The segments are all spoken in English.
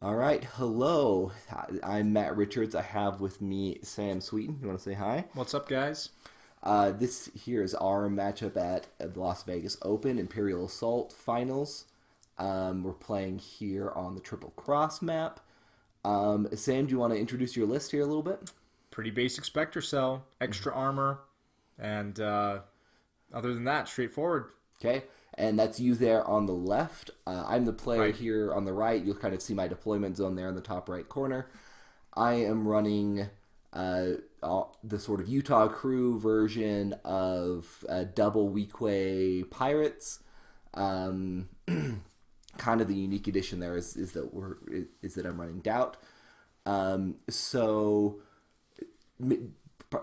All right, hello. I'm Matt Richards. I have with me Sam Sweeten. You want to say hi? What's up, guys? This here is our matchup at the Las Vegas Open Imperial Assault Finals. We're playing here on the Triple Cross map. Sam, do you want to introduce your list here a little bit? Pretty basic Spectre Cell, extra armor, and other than that, straightforward. Okay, and that's you there on the left. I'm the player Right. here on the right. You'll kind of see my deployment zone there in the top right corner. I am running the sort of Utah crew version of Double Weequay Pirates. Kind of the unique addition there is that I'm running Doubt. So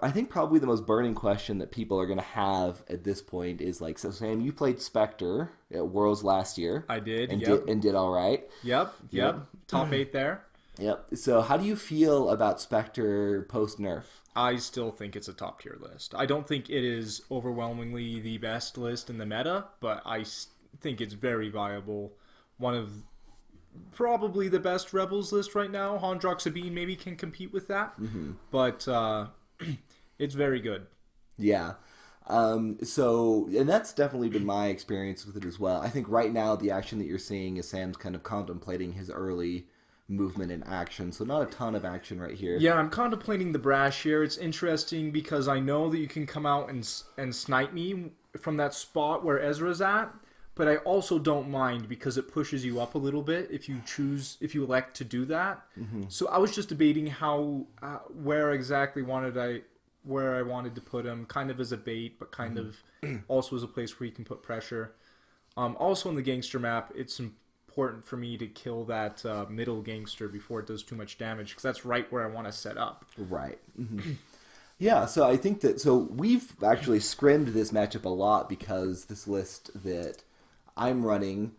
I think probably the most burning question that people are going to have at this point is like, so Sam, you played Spectre at Worlds last year. I did, and yep. did all right. Yep. Top 8 there. Yep. So how do you feel about Spectre post nerf? I still think it's a top tier list. I don't think it is overwhelmingly the best list in the meta, but think it's very viable. One of probably the best Rebels list right now. Hondrox Sabine maybe can compete with that, but it's very good. Yeah. And that's definitely been my experience with it as well. I think right now the action that you're seeing is Sam's kind of contemplating his early movement in action. So not a ton of action right here. Yeah, I'm contemplating the brash here. It's interesting because I know that you can come out and snipe me from that spot where Ezra's at, but I also don't mind because it pushes you up a little bit if you elect to do that. So I was just debating where exactly where I wanted to put him, kind of as a bait, but kind of also as a place where you can put pressure. Also in the gangster map, it's important for me to kill that middle gangster before it does too much damage, because that's right where I want to set up. Right. Yeah, so I think we've actually scrimmed this matchup a lot because this list that I'm running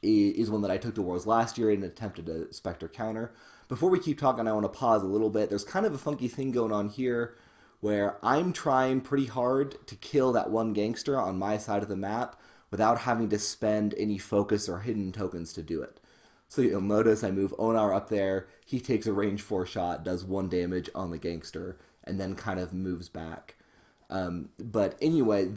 is one that I took to Worlds last year and attempted a Spectre counter. Before we keep talking, I want to pause a little bit. There's kind of a funky thing going on here where I'm trying pretty hard to kill that one gangster on my side of the map without having to spend any focus or hidden tokens to do it. So you'll notice I move Onar up there. He takes a range 4 shot, does 1 damage on the gangster, and then kind of moves back. But anyway,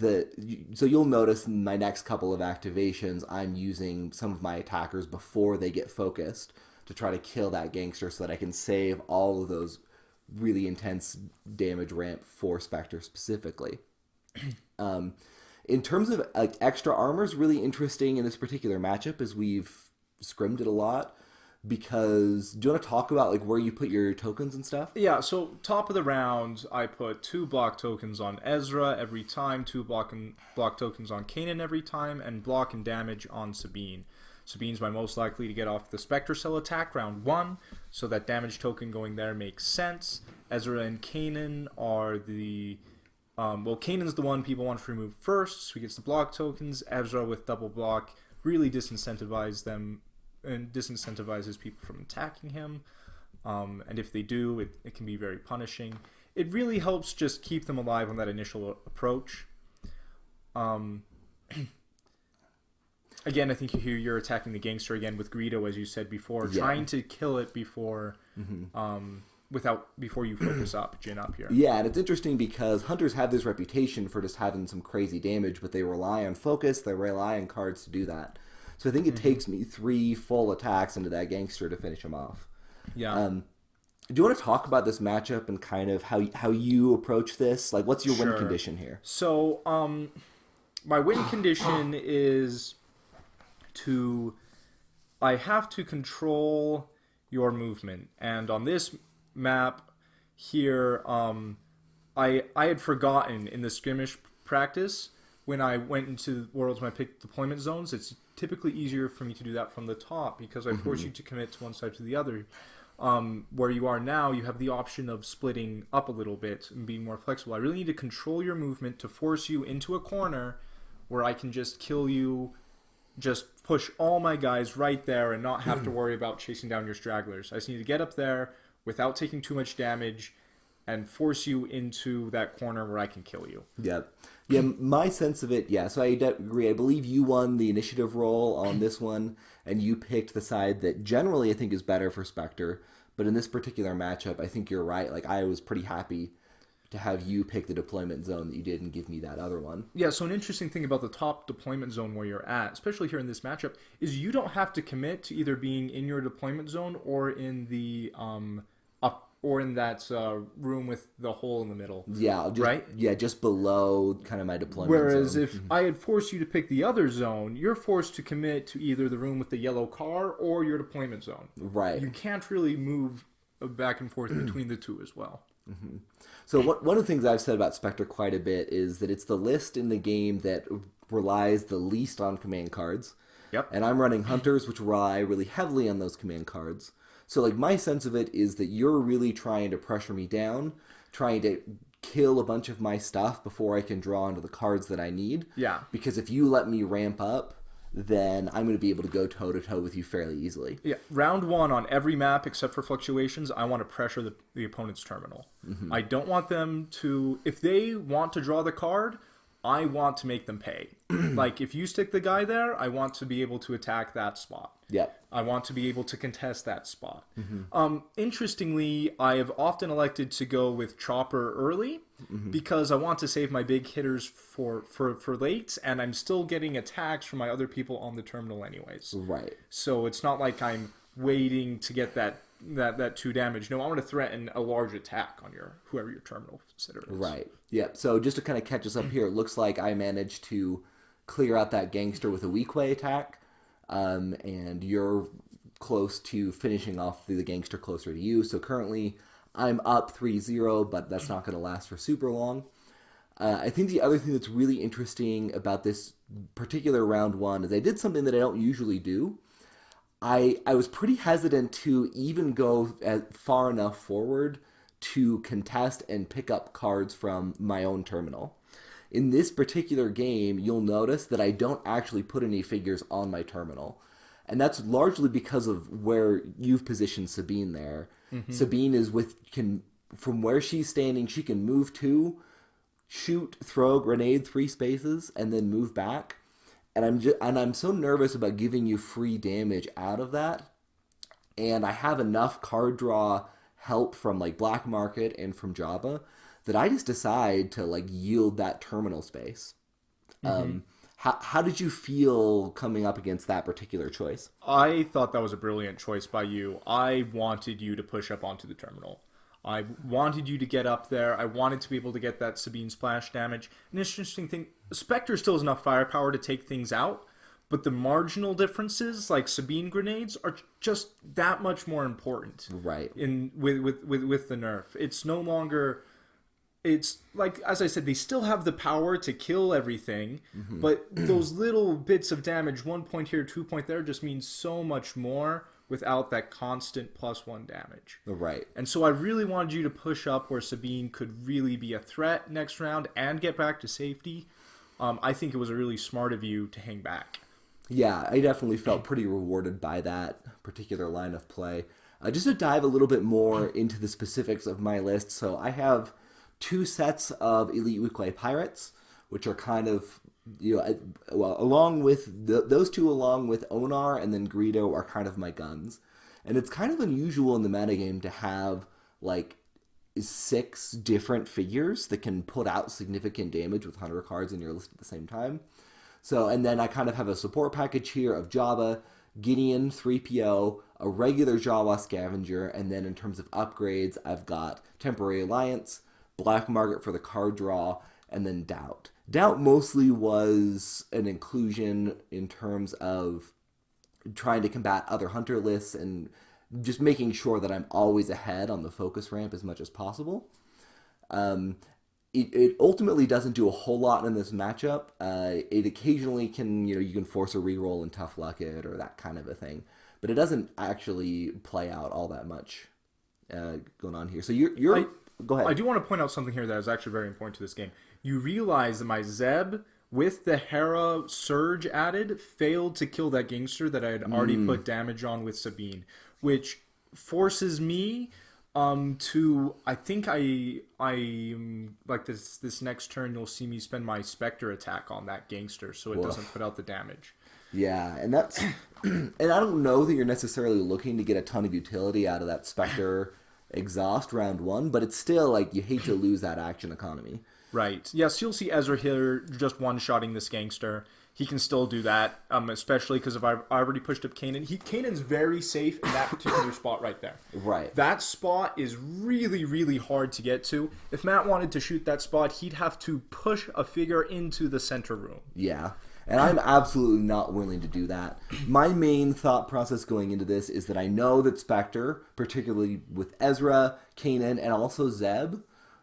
so you'll notice in my next couple of activations, I'm using some of my attackers before they get focused to try to kill that gangster so that I can save all of those really intense damage ramp for Spectre specifically. In terms of extra armor, is really interesting in this particular matchup as we've scrimmed it a lot. Because do you want to talk about where you put your tokens and stuff? Yeah, so top of the round, I put 2 block tokens on Ezra every time, 2 block tokens on Kanan every time, and block and damage on Sabine. Sabine's my most likely to get off the Spectre Cell attack round 1, so that damage token going there makes sense. Ezra and Kanan are the... Kanan's the one people want to remove first, so he gets the block tokens. Ezra with double block really disincentivizes them and disincentivizes people from attacking him. And if they do, it can be very punishing. It really helps just keep them alive on that initial approach. Again, I think you're attacking the gangster again with Greedo, as you said before, trying to kill it before you focus up, gin up here. Yeah, and it's interesting because hunters have this reputation for just having some crazy damage, but they rely on focus, they rely on cards to do that. So I think it takes me 3 full attacks into that gangster to finish him off. Yeah. Do you want to talk about this matchup and kind of how you approach this? What's your win condition here? So, my win condition is I have to control your movement. And on this map here, I had forgotten in the skirmish practice when I went into Worlds when I picked deployment zones. It's typically easier for me to do that from the top because I force you to commit to one side to the other. Where you are now, you have the option of splitting up a little bit and being more flexible. I really need to control your movement to force you into a corner where I can just kill you, just push all my guys right there and not have to worry about chasing down your stragglers. I just need to get up there without taking too much damage and force you into that corner where I can kill you. Yep. Yeah, my sense of it, yeah, so I agree. I believe you won the initiative roll on this one, and you picked the side that generally I think is better for Spectre, but in this particular matchup, I think you're right. Like, I was pretty happy to have you pick the deployment zone that you did and give me that other one. Yeah, so an interesting thing about the top deployment zone where you're at, especially here in this matchup, is you don't have to commit to either being in your deployment zone or in the up or in that room with the hole in the middle. Yeah, just below kind of my deployment Whereas zone. if I had forced you to pick the other zone, you're forced to commit to either the room with the yellow car or your deployment zone. Right. You can't really move back and forth between the two as well. Mm-hmm. So one of the things I've said about Spectre quite a bit is that it's the list in the game that relies the least on command cards. Yep. And I'm running Hunters, which rely really heavily on those command cards. So, like, my sense of it is that you're really trying to pressure me down, trying to kill a bunch of my stuff before I can draw into the cards that I need. Yeah. Because if you let me ramp up, then I'm going to be able to go toe-to-toe with you fairly easily. Yeah, round one on every map except for fluctuations, I want to pressure the opponent's terminal. Mm-hmm. I don't want them to... If they want to draw the card, I want to make them pay. Like, if you stick the guy there, I want to be able to attack that spot. Yeah. I want to be able to contest that spot. Mm-hmm. Interestingly, I have often elected to go with Chopper early because I want to save my big hitters for late, and I'm still getting attacks from my other people on the terminal anyways. Right. So it's not like I'm waiting to get that 2 damage. No, I want to threaten a large attack on whoever your terminal sitter is. Right. Yeah. So just to kind of catch us up here, it looks like I managed to clear out that gangster with a Weequay attack. And you're close to finishing off the gangster closer to you. So currently I'm up 3-0, but that's not going to last for super long. I think the other thing that's really interesting about this particular round one is I did something that I don't usually do. I was pretty hesitant to even go far enough forward to contest and pick up cards from my own terminal. In this particular game, you'll notice that I don't actually put any figures on my terminal. And that's largely because of where you've positioned Sabine there. Mm-hmm. Sabine is from where she's standing, she can move 2, shoot, throw a grenade 3 spaces, and then move back. And I'm so nervous about giving you free damage out of that. And I have enough card draw help from like Black Market and from Jabba that I just decide to like yield that terminal space. Mm-hmm. How did you feel coming up against that particular choice? I thought that was a brilliant choice by you. I wanted you to push up onto the terminal. I wanted you to get up there. I wanted to be able to get that Sabine splash damage. An interesting thing, Spectre still has enough firepower to take things out, but the marginal differences, like Sabine grenades, are just that much more important. Right. With the nerf. It's no longer... It's like, as I said, they still have the power to kill everything, mm-hmm. but those little bits of damage, 1 point here, 2 point there, just means so much more without that constant +1 damage. Right. And so I really wanted you to push up where Sabine could really be a threat next round and get back to safety. I think it was a really smart of you to hang back. Yeah, I definitely felt pretty rewarded by that particular line of play. Just to dive a little bit more into the specifics of my list, so I have 2 sets of Elite Weequay Pirates, which are kind of, along with those 2, along with Onar and then Greedo, are kind of my guns. And it's kind of unusual in the metagame to have like 6 different figures that can put out significant damage with Hunter cards in your list at the same time. So, and then I kind of have a support package here of Jabba, Gideon, 3PO, a regular Jawa Scavenger, and then in terms of upgrades, I've got Temporary Alliance, Black Market for the card draw, and then Doubt. Doubt mostly was an inclusion in terms of trying to combat other Hunter lists and just making sure that I'm always ahead on the focus ramp as much as possible. It ultimately doesn't do a whole lot in this matchup. It occasionally can, you can force a reroll and tough luck it or that kind of a thing. But it doesn't actually play out all that much going on here. So go ahead. I do want to point out something here that is actually very important to this game. You realize that my Zeb, with the Hera Surge added, failed to kill that gangster that I had already put damage on with Sabine, which forces me I think I like this next turn you'll see me spend my Spectre attack on that gangster so it doesn't put out the damage. Yeah, and that's and I don't know that you're necessarily looking to get a ton of utility out of that Spectre exhaust round one, but it's still like you hate to lose that action economy. Right. Yes, you'll see Ezra here just one-shotting this gangster. He can still do that, especially because if I already pushed up Kanan. Kanan's very safe in that particular spot right there. Right. That spot is really, really hard to get to. If Matt wanted to shoot that spot, he'd have to push a figure into the center room. Yeah. And I'm absolutely not willing to do that. My main thought process going into this is that I know that Spectre, particularly with Ezra, Kanan, and also Zeb,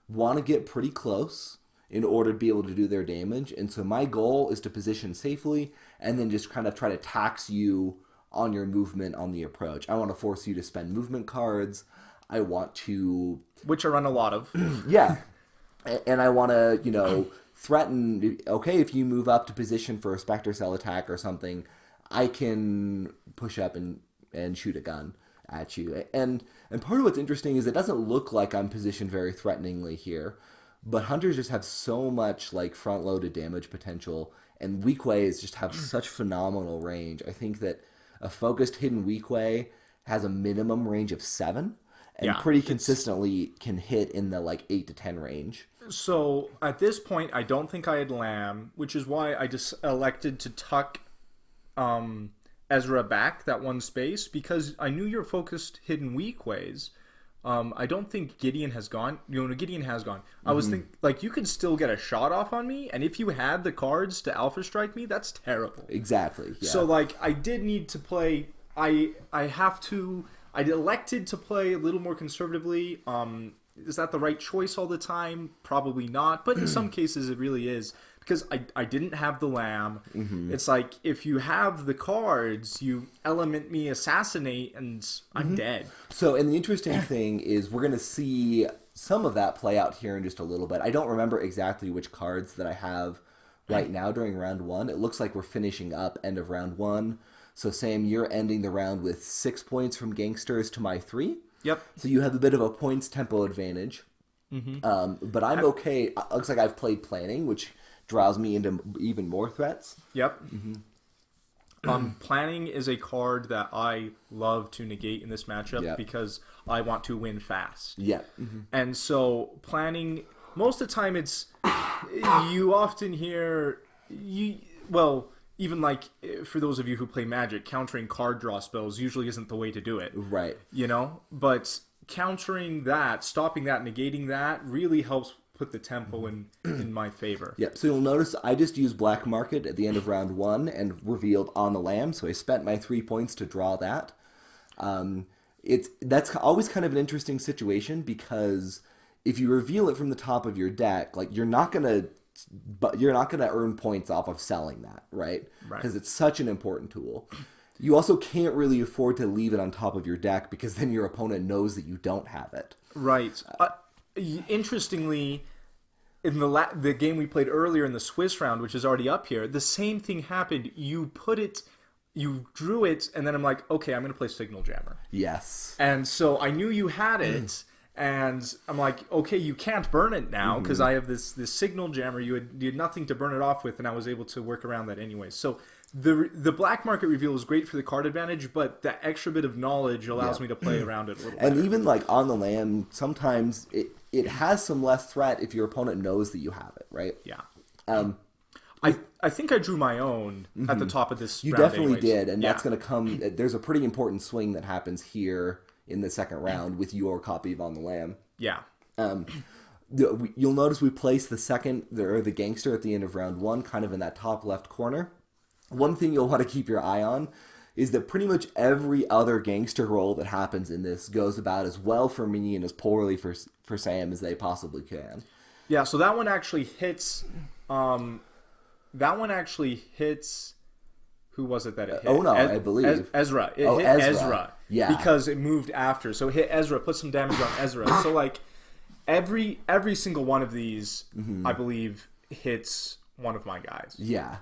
want to get pretty close in order to be able to do their damage. And so my goal is to position safely and then just kind of try to tax you on your movement on the approach. I want to force you to spend movement cards. I want to... Which I run a lot of. Yeah. And I want to, threaten, okay, if you move up to position for a Spectre Cell attack or something, I can push up and shoot a gun at you. And part of what's interesting is it doesn't look like I'm positioned very threateningly here, but Hunters just have so much like front-loaded damage potential, and Weequays just have such phenomenal range. I think that a focused hidden Weequay has a minimum range of 7, and pretty consistently can hit in the like 8 to 10 range. So at this point, I don't think I had Lamb, which is why I just elected to tuck Ezra back that one space, because I knew you're focused hidden Weequays. I don't think Gideon has gone. Gideon has gone. I was thinking, like, you could still get a shot off on me, and if you had the cards to Alpha Strike me, that's terrible. Exactly. Yeah. So, like, I did need to play... I elected to play a little more conservatively. Is that the right choice all the time? Probably not. But in some cases, it really is. Because I didn't have the Lamb. It's like, if you have the cards, you element me, assassinate, and I'm dead. So, and the interesting thing is we're going to see some of that play out here in just a little bit. I don't remember exactly which cards that I have right now during round 1. It looks like we're finishing up end of round 1. So, Sam, you're ending the round with 6 points from Gangsters to my 3. Yep. So you have a bit of a points tempo advantage. But I'm okay. It looks like I've played Planning, which draws me into even more threats. Yep. Planning is a card that I love to negate in this matchup because I want to win fast. Yeah. And so Planning, most of the time it's, you often hear, even like for those of you who play Magic, countering card draw spells usually isn't the way to do it. Right. But countering that, stopping that, negating that really helps put the tempo in my favor. Yep. So you'll notice I just used Black Market at the end of round 1 and revealed On the Lamb. So I spent my 3 points to draw that. That's always kind of an interesting situation because if you reveal it from the top of your deck, like you're not gonna earn points off of selling that, right? Because it's such an important tool. You also can't really afford to leave it on top of your deck because then your opponent knows that you don't have it. Right. Interestingly, in the game we played earlier in the Swiss round, which is already up here, the same thing happened. You drew it, and then I'm like, okay, I'm going to play Signal Jammer. Yes. And so I knew you had it. And I'm like, okay, you can't burn it now because I have this Signal Jammer. You had nothing to burn it off with, and I was able to work around that anyway. So the Black Market reveal is great for the card advantage, but that extra bit of knowledge allows me to play around it a little And better. even like On the Lamb, sometimes it has some less threat if your opponent knows that you have it, right? Yeah. I think I drew my own at the top of this You round definitely anyways. did, and that's going to come... There's a pretty important swing that happens here in the second round with your copy of On the Lamb. Yeah. You'll notice we placed the gangster at the end of round 1, kind of in that top left corner. One thing you'll want to keep your eye on is that pretty much every other gangster roll that happens in this goes about as well for me and as poorly for Sam as they possibly can. Yeah, so that one actually hits... Who was it that it hit? Onar, I believe. Ezra. It hit Ezra. Yeah. Because it moved after. So it hit Ezra, put some damage on Ezra. So, like, every single one of these, I believe, hits one of my guys. Yeah.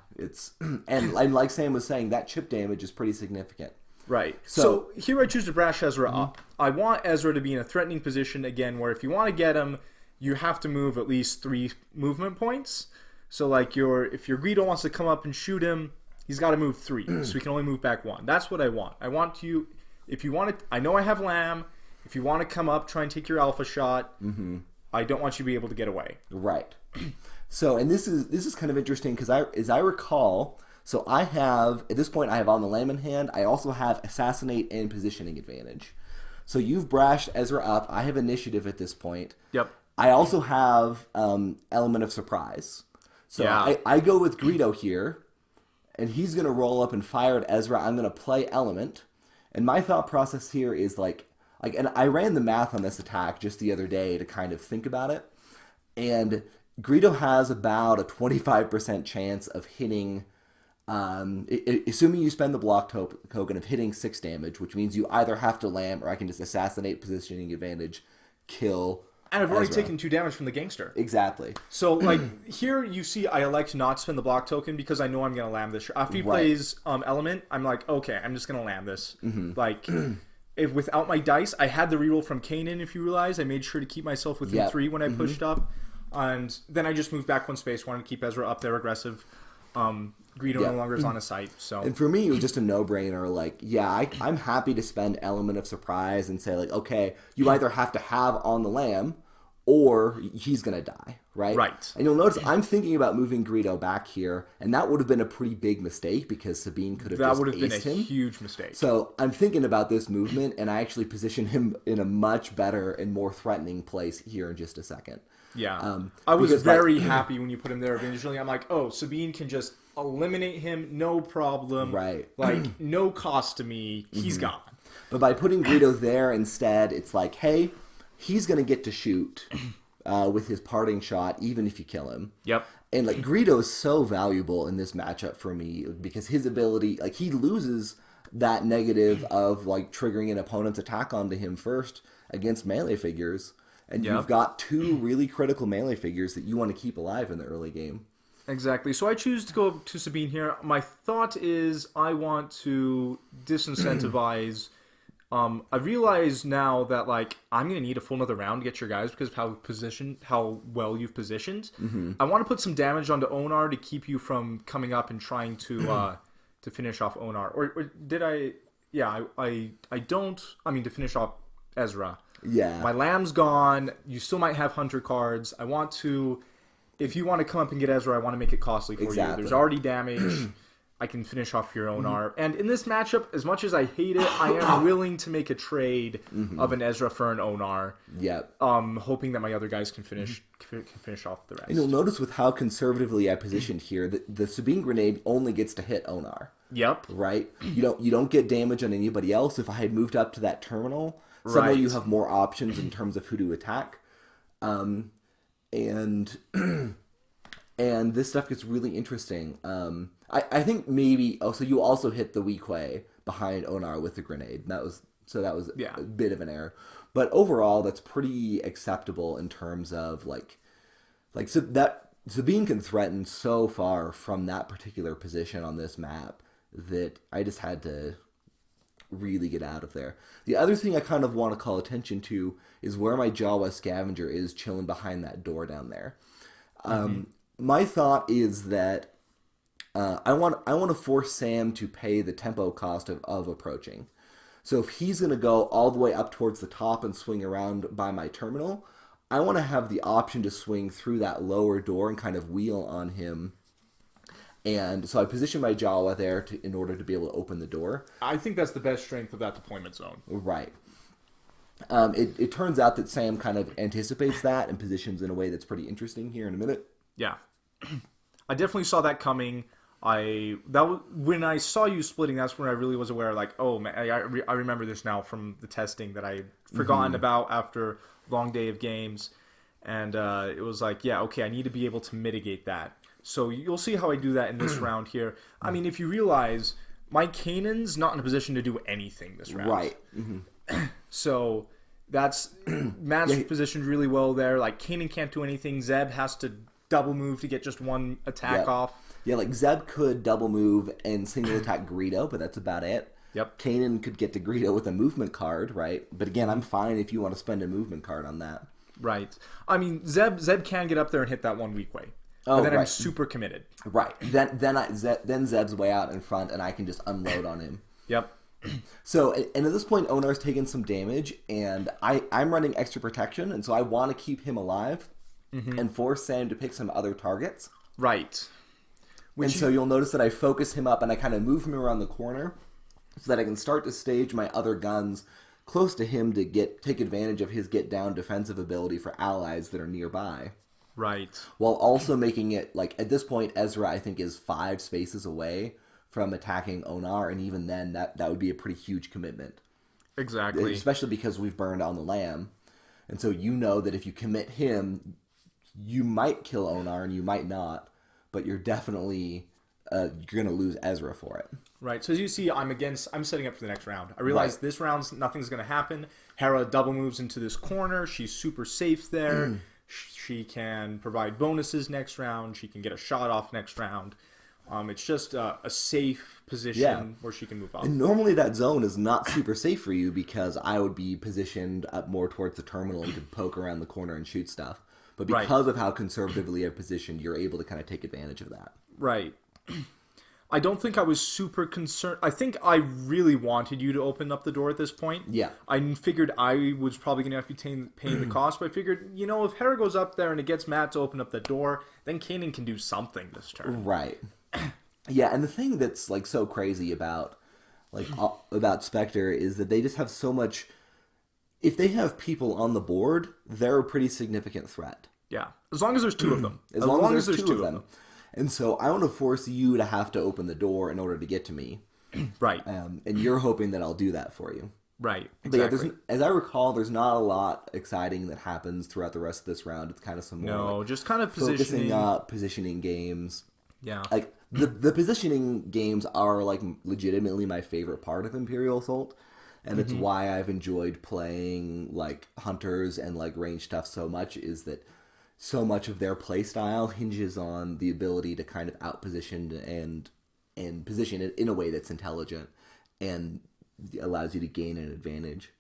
And like Sam was saying, that chip damage is pretty significant. Right. So here I choose to brash Ezra up. I want Ezra to be in a threatening position again, where if you want to get him, you have to move at least 3 movement points. So like if your Greedo wants to come up and shoot him, he's got to move 3, so he can only move back 1. That's what I want. I want you, if you want to, I know I have Lamb. If you want to come up, try and take your alpha shot. I don't want you to be able to get away. Right. So, and this is kind of interesting because as I recall, so I have, at this point, I have On the Lamb in hand. I also have Assassinate and Positioning Advantage. So you've brashed Ezra up. I have Initiative at this point. Yep. I also have Element of Surprise. So I go with Greedo here, and he's going to roll up and fire at Ezra. I'm going to play Element. And my thought process here is and I ran the math on this attack just the other day to kind of think about it. And Greedo has about a 25% chance of hitting, assuming you spend the block token, of hitting 6 damage, which means you either have to Lamb or I can just Assassinate, Positioning Advantage, kill And I've already Ezra. taken 2 damage from the gangster. Exactly. So, like, here you see I elect not to spend the block token because I know I'm going to Lamb this. After he plays Element, I'm like, okay, I'm just going to Lamb this. Like, if without my dice, I had the reroll from Kanan, if you realize. I made sure to keep myself within 3 when I pushed up. And then I just moved back 1 space, wanted to keep Ezra up there aggressive. Greedo no longer is on his sight. So. And for me, it was just a no-brainer. Like, I'm happy to spend Element of Surprise and say, like, okay, you either have to have On the Lamb or he's going to die, right? Right. And you'll notice I'm thinking about moving Greedo back here, and that would have been a pretty big mistake because Sabine could have just aced him. That would have been a huge mistake. So I'm thinking about this movement, and I actually position him in a much better and more threatening place here in just a second. Yeah. I was very happy when you put him there eventually. I'm like, oh, Sabine can just eliminate him, no problem. Right. Like, no cost to me. He's gone. But by putting Greedo there instead, it's like, hey, he's going to get to shoot with his parting shot, even if you kill him. Yep. And, like, Greedo is so valuable in this matchup for me because his ability, like, he loses that negative of, like, triggering an opponent's attack onto him first against melee figures. And you've got 2 really critical melee figures that you want to keep alive in the early game. Exactly. So I choose to go to Sabine here. My thought is I want to disincentivize... I realize now that, like, I'm going to need a full another round to get your guys because of how well you've positioned. I want to put some damage onto Onar to keep you from coming up and trying to finish off Onar. Or did I... Yeah, I don't... I mean, to finish off Ezra. Yeah. My Lamb's gone. You still might have Hunter cards. I want to... If you want to come up and get Ezra, I want to make it costly for you. There's already damage. I can finish off your Onar. And in this matchup, as much as I hate it, I am willing to make a trade of an Ezra for an Onar. Yep. Hoping that my other guys can finish off the rest. And you'll notice with how conservatively I positioned here, the Sabine grenade only gets to hit Onar. Yep. Right? You don't get damage on anybody else. If I had moved up to that terminal, suddenly you have more options in terms of who to attack. And this stuff gets really interesting. I think maybe... Oh, so you also hit the Weequay behind Onar with the grenade. That was a bit of an error. But overall, that's pretty acceptable in terms of, so that Sabine can threaten so far from that particular position on this map that I just had to really get out of there. The other thing I kind of want to call attention to is where my Jawa scavenger is chilling behind that door down there. My thought is that I want to force Sam to pay the tempo cost of approaching. So if he's going to go all the way up towards the top and swing around by my terminal, I want to have the option to swing through that lower door and kind of wheel on him. And so I position my Jawa there in order to be able to open the door. I think that's the best strength of that deployment zone. Right. It turns out that Sam kind of anticipates that and positions in a way that's pretty interesting here in a minute. Yeah. I definitely saw that coming. When I saw you splitting, that's when I really was aware, like, oh, man, I remember this now from the testing that I had forgotten about after a long day of games. And it was like, yeah, okay, I need to be able to mitigate that. So you'll see how I do that in this round here. I mean, if you realize, my Kanan's not in a position to do anything this round. Right. So that's Matt's positioned really well there. Like, Kanan can't do anything. Zeb has to double move to get just one attack off. Yeah, like Zeb could double move and single attack Greedo, but that's about it. Yep. Kanan could get to Greedo with a movement card, right? But again, I'm fine if you want to spend a movement card on that. Right. I mean, Zeb can get up there and hit that one weak way. But then I'm super committed. Right. Then Zeb's way out in front, and I can just unload on him. Yep. So, and at this point, Onar's taken some damage, and I'm running extra protection, and so I want to keep him alive and force Sam to pick some other targets. Right. So you'll notice that I focus him up, and I kind of move him around the corner so that I can start to stage my other guns close to him to take advantage of his get-down defensive ability for allies that are nearby. Right. While also making it, like, at this point, Ezra, I think, is 5 spaces away from attacking Onar, and even then, that would be a pretty huge commitment. Exactly. Especially because we've burned on the lamb. And so you know that if you commit him, you might kill Onar, and you might not, but you're definitely, you're going to lose Ezra for it. Right. So as you see, I'm setting up for the next round. I realize this round, nothing's going to happen. Hera double moves into this corner. She's super safe there. She can provide bonuses next round. She can get a shot off next round. It's just a safe position where she can move up. And normally that zone is not super safe for you because I would be positioned up more towards the terminal and could poke around the corner and shoot stuff. But because of how conservatively I've positioned, you're able to kind of take advantage of that. Right. I don't think I was super concerned. I think I really wanted you to open up the door at this point. Yeah. I figured I was probably going to have to be paying the cost, but I figured, if Hera goes up there and it gets Matt to open up the door, then Kanan can do something this turn. Right. Yeah, and the thing that's like so crazy about Spectre is that they just have so much. If they have people on the board, they're a pretty significant threat. Yeah, as long as there's 2 of them. As long as there's two of them. And so I want to force you to have to open the door in order to get to me. Right. And you're hoping that I'll do that for you. Right. Exactly. But yeah, as I recall, there's not a lot exciting that happens throughout the rest of this round. It's kind of some more just kind of focusing up, positioning games. Yeah. Like the positioning games are like legitimately my favorite part of Imperial Assault. And it's why I've enjoyed playing like hunters and like range stuff so much, is that so much of their play style hinges on the ability to kind of outposition and position it in a way that's intelligent and allows you to gain an advantage.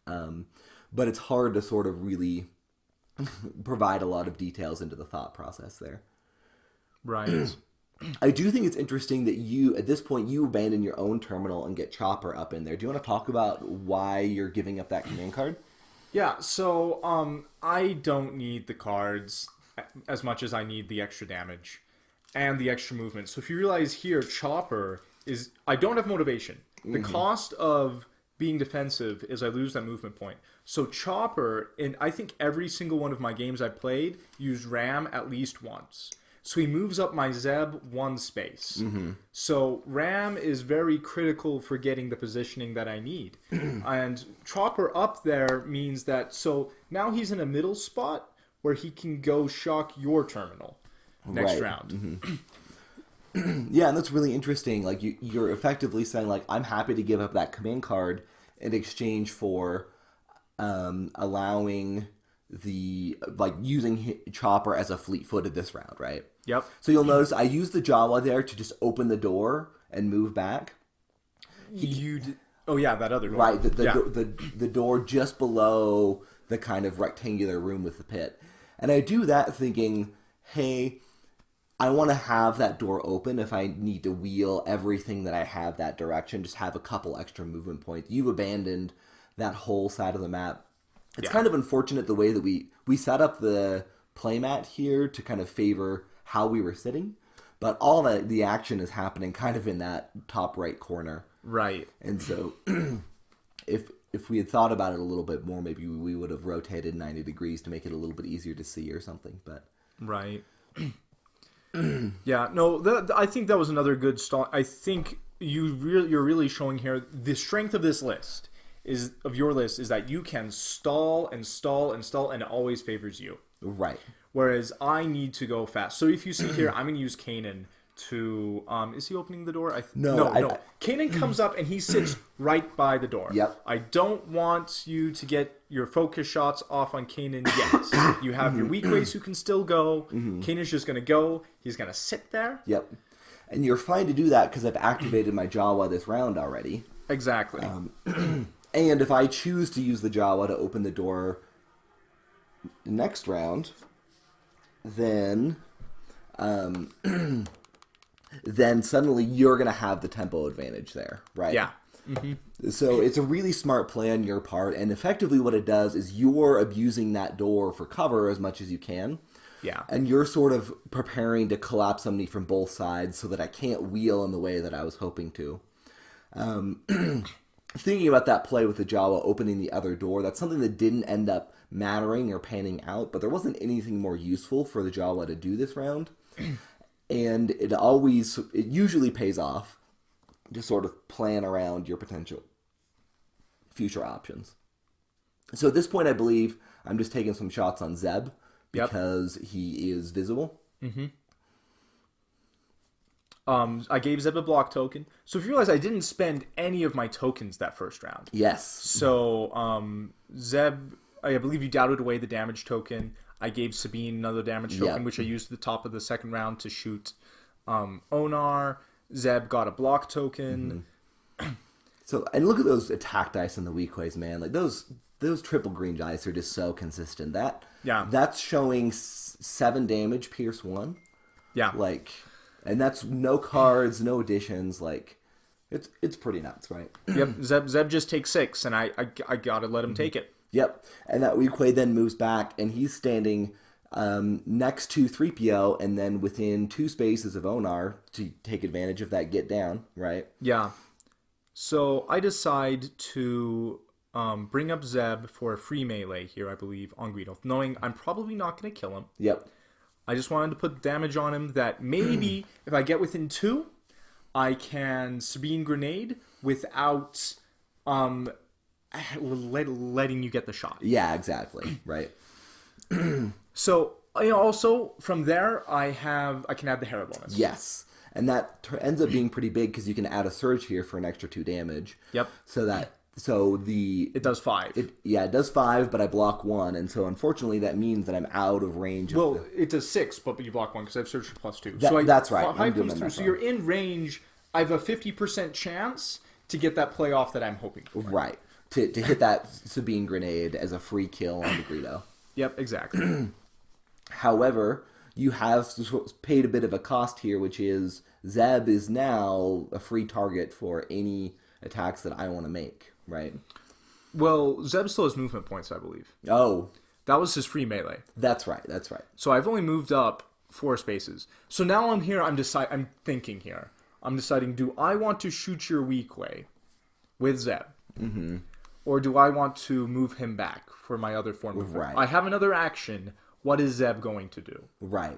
But it's hard to sort of really provide a lot of details into the thought process there. Right. I do think it's interesting that you, at this point, you abandon your own terminal and get Chopper up in there. Do you want to talk about why you're giving up that command card? Yeah, so I don't need the cards as much as I need the extra damage and the extra movement. So if you realize here, Chopper is... I don't have motivation. The cost of being defensive is I lose that movement point. So Chopper, in I think every single one of my games I played, used Ram at least once. So he moves up my Zeb 1 space. So Ram is very critical for getting the positioning that I need. And Chopper up there means that, so now he's in a middle spot where he can go shock your terminal next round. Yeah, and that's really interesting. Like you're effectively saying, like, I'm happy to give up that command card in exchange for allowing using Chopper as a fleet-footed this round, right? Yep. So you'll notice I use the Jawa there to just open the door and move back. Oh yeah, that other door. Right, the door just below the kind of rectangular room with the pit. And I do that thinking, hey, I want to have that door open if I need to wheel everything that I have that direction, just have a couple extra movement points. You've abandoned that whole side of the map. It's kind of unfortunate the way that we set up the playmat here to kind of favor how we were sitting, but all the action is happening kind of in that top right corner. Right. And so if we had thought about it a little bit more, maybe we would have rotated 90 degrees to make it a little bit easier to see or something. But right. Yeah, no, I think that was another good stall. I think you're really showing here the strength of this list. Of your list is that you can stall and stall and stall, and it always favors you. Right. Whereas I need to go fast. So if you see here, I'm going to use Kanan to... is he opening the door? No. Kanan comes up and he sits right by the door. Yep. I don't want you to get your focus shots off on Kanan yet. You have your Weequays who can still go. Kanan's just going to go. He's going to sit there. Yep. And you're fine to do that because I've activated my Jawa this round already. Exactly. And if I choose to use the Jawa to open the door next round, then then suddenly you're going to have the tempo advantage there, right? Yeah. So it's a really smart play on your part, and effectively what it does is you're abusing that door for cover as much as you can. Yeah. And you're sort of preparing to collapse somebody from both sides so that I can't wheel in the way that I was hoping to. Thinking about that play with the Jawa opening the other door, that's something that didn't end up mattering or panning out, but there wasn't anything more useful for the Jawa to do this round. And it usually pays off to sort of plan around your potential future options. So at this point, I believe I'm just taking some shots on Zeb because he is visible. I gave Zeb a block token. So if you realize I didn't spend any of my tokens that first round. Yes. So Zeb, I believe you doubted away the damage token. I gave Sabine another damage token, which I used at the top of the second round to shoot Onar. Zeb got a block token. So, and look at those attack dice in the Weequays, man. Like those triple green dice are just so consistent. That's showing 7 damage, Pierce 1. Yeah. Like, and that's no cards, no additions. Like, it's pretty nuts, right? Yep. Zeb just takes 6, and I gotta let him take it. Yep. And that Weequay then moves back, and he's standing next to 3PO, and then within 2 spaces of Onar to take advantage of that get down, right? Yeah. So I decide to bring up Zeb for a free melee here, I believe, on Greedo, knowing I'm probably not going to kill him. Yep. I just wanted to put damage on him that maybe if I get within 2, I can Sabine grenade without letting you get the shot. Yeah, exactly. Right. So also from there I can add the Hera bonus. Yes. And that ends up being pretty big because you can add a surge here for an extra 2 damage. Yep. It does 5. It does 5, but I block 1, and so unfortunately that means that I'm out of range. It does 6, but you block 1 because I have surge for +2. That's right. 5 comes through, so you're in range. I have a 50% chance to get that play off that I'm hoping for. Right. To hit that Sabine grenade as a free kill on the Greedo. Yep, exactly. However, you have paid a bit of a cost here, which is Zeb is now a free target for any attacks that I want to make, right? Well, Zeb still has movement points, I believe. Oh. That was his free melee. That's right. So I've only moved up 4 spaces. So now I'm here, I'm thinking here. I'm deciding, do I want to shoot your Weequay with Zeb? Mm-hmm. Or do I want to move him back for my other form of right. I have another action. What is Zeb going to do? Right.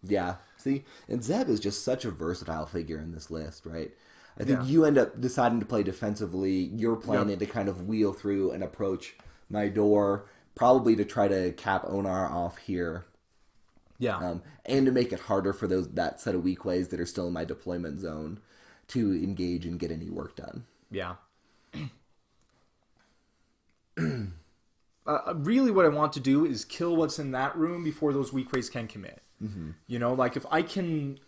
Yeah. See, and Zeb is just such a versatile figure in this list, right? I think you end up deciding to play defensively. You're planning to kind of wheel through and approach my door, probably to try to cap Onar off here. Yeah. And to make it harder for that set of Weequays that are still in my deployment zone to engage and get any work done. Yeah. Really what I want to do is kill what's in that room before those Weequays can commit. Mm-hmm. You know, like if I can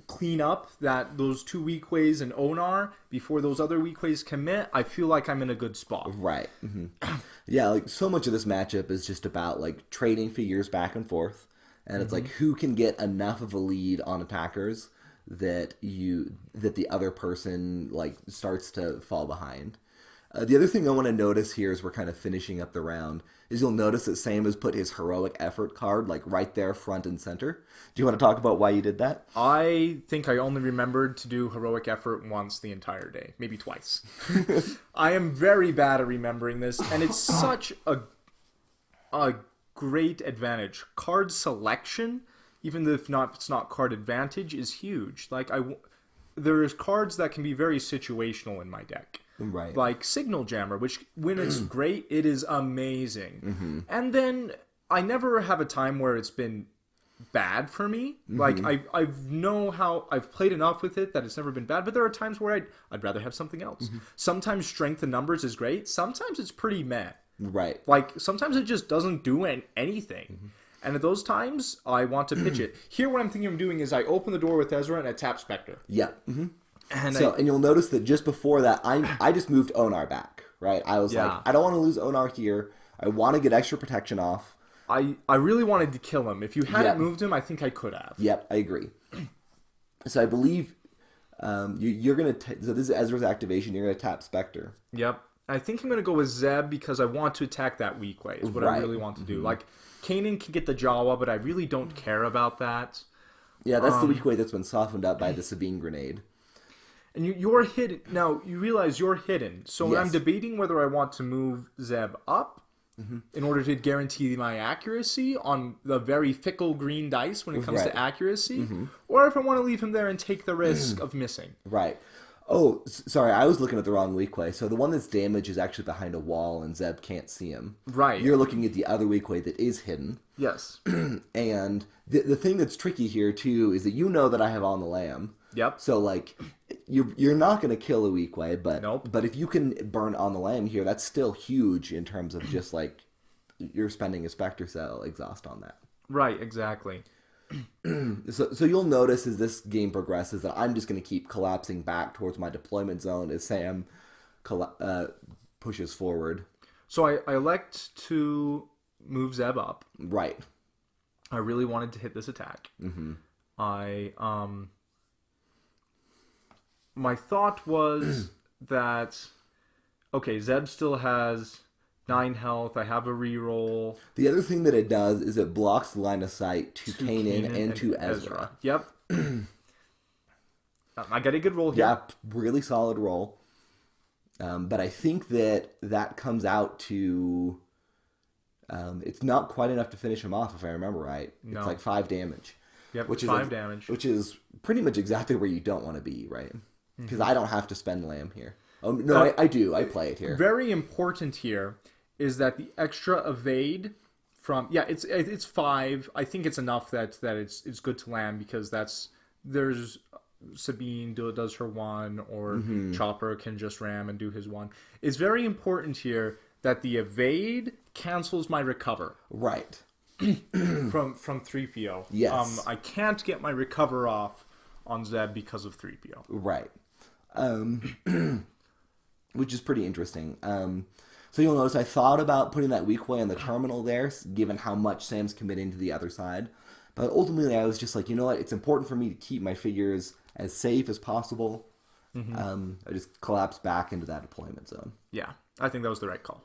clean up those 2 Weequays and Onar before those other Weequays commit, I feel like I'm in a good spot. Right. Mm-hmm. Yeah, like so much of this matchup is just about like trading figures back and forth, and it's like who can get enough of a lead on attackers that the other person like starts to fall behind. The other thing I want to notice here as we're kind of finishing up the round is you'll notice that Sam has put his heroic effort card like right there front and center. Do you want to talk about why you did that? I think I only remembered to do heroic effort once the entire day, maybe twice. I am very bad at remembering this, and it's such a great advantage. Card selection, even if it's not card advantage, is huge. Like there's cards that can be very situational in my deck. Right. Like Signal Jammer, which when it's great, it is amazing. Mm-hmm. And then I never have a time where it's been bad for me. Mm-hmm. Like I've played enough with it that it's never been bad, but there are times where I'd rather have something else. Mm-hmm. Sometimes strength in numbers is great. Sometimes it's pretty meh. Right. Like sometimes it just doesn't do anything. Mm-hmm. And at those times, I want to pitch it. Here, what I'm thinking of doing is I open the door with Ezra and I tap Spectre. Yeah. Mm-hmm. And you'll notice that just before that, I just moved Onar back, right? I was like, I don't want to lose Onar here. I want to get extra protection off. I really wanted to kill him. If you hadn't moved him, I think I could have. Yep, I agree. So I believe you're going to... So this is Ezra's activation. You're going to tap Spectre. Yep. I think I'm going to go with Zeb because I want to attack that Weequay is what I really want to do. Like, Kanan can get the Jawa, but I really don't care about that. Yeah, that's the Weequay that's been softened up by the Sabine grenade. And you're hidden. Now, you realize you're hidden. So I'm debating whether I want to move Zeb up in order to guarantee my accuracy on the very fickle green dice when it comes to accuracy, or if I want to leave him there and take the risk of missing. Right. Oh, sorry, I was looking at the wrong Weequay. So the one that's damaged is actually behind a wall and Zeb can't see him. Right. You're looking at the other Weequay that is hidden. Yes. And the thing that's tricky here, too, is that you know that I have On the Lam. Yep. So, like, you're not going to kill a Weequay, but Nope. But if you can burn On the Lam here, that's still huge in terms of just, like, you're spending a Spectre Cell exhaust on that. Right, exactly. So you'll notice as this game progresses that I'm just going to keep collapsing back towards my deployment zone as Sam pushes forward. So I elect to move Zeb up. Right. I really wanted to hit this attack. My thought was that, okay, Zeb still has 9 health. I have a reroll. The other thing that it does is it blocks the line of sight to Kanan and to Ezra. Yep. I got a good roll here. Yeah, really solid roll. But I think that comes out to... it's not quite enough to finish him off, if I remember right. No. It's like 5 damage. Yep, which is 5 damage. Which is pretty much exactly where you don't want to be, right? Because I don't have to spend Lamb here. Oh, no, I do. I play it here. Very important here is that the extra evade from... Yeah, it's 5. I think it's enough that it's good to land because there's... Sabine does her 1, or Chopper can just ram and do his 1. It's very important here that the evade cancels my recover. Right. from 3PO. Yes. I can't get my recover off on Zeb because of 3PO. Right. Which is pretty interesting. So you'll notice I thought about putting that Weequay on the terminal there, given how much Sam's committing to the other side. But ultimately, I was just like, you know what? It's important for me to keep my figures as safe as possible. I just collapsed back into that deployment zone. Yeah, I think that was the right call.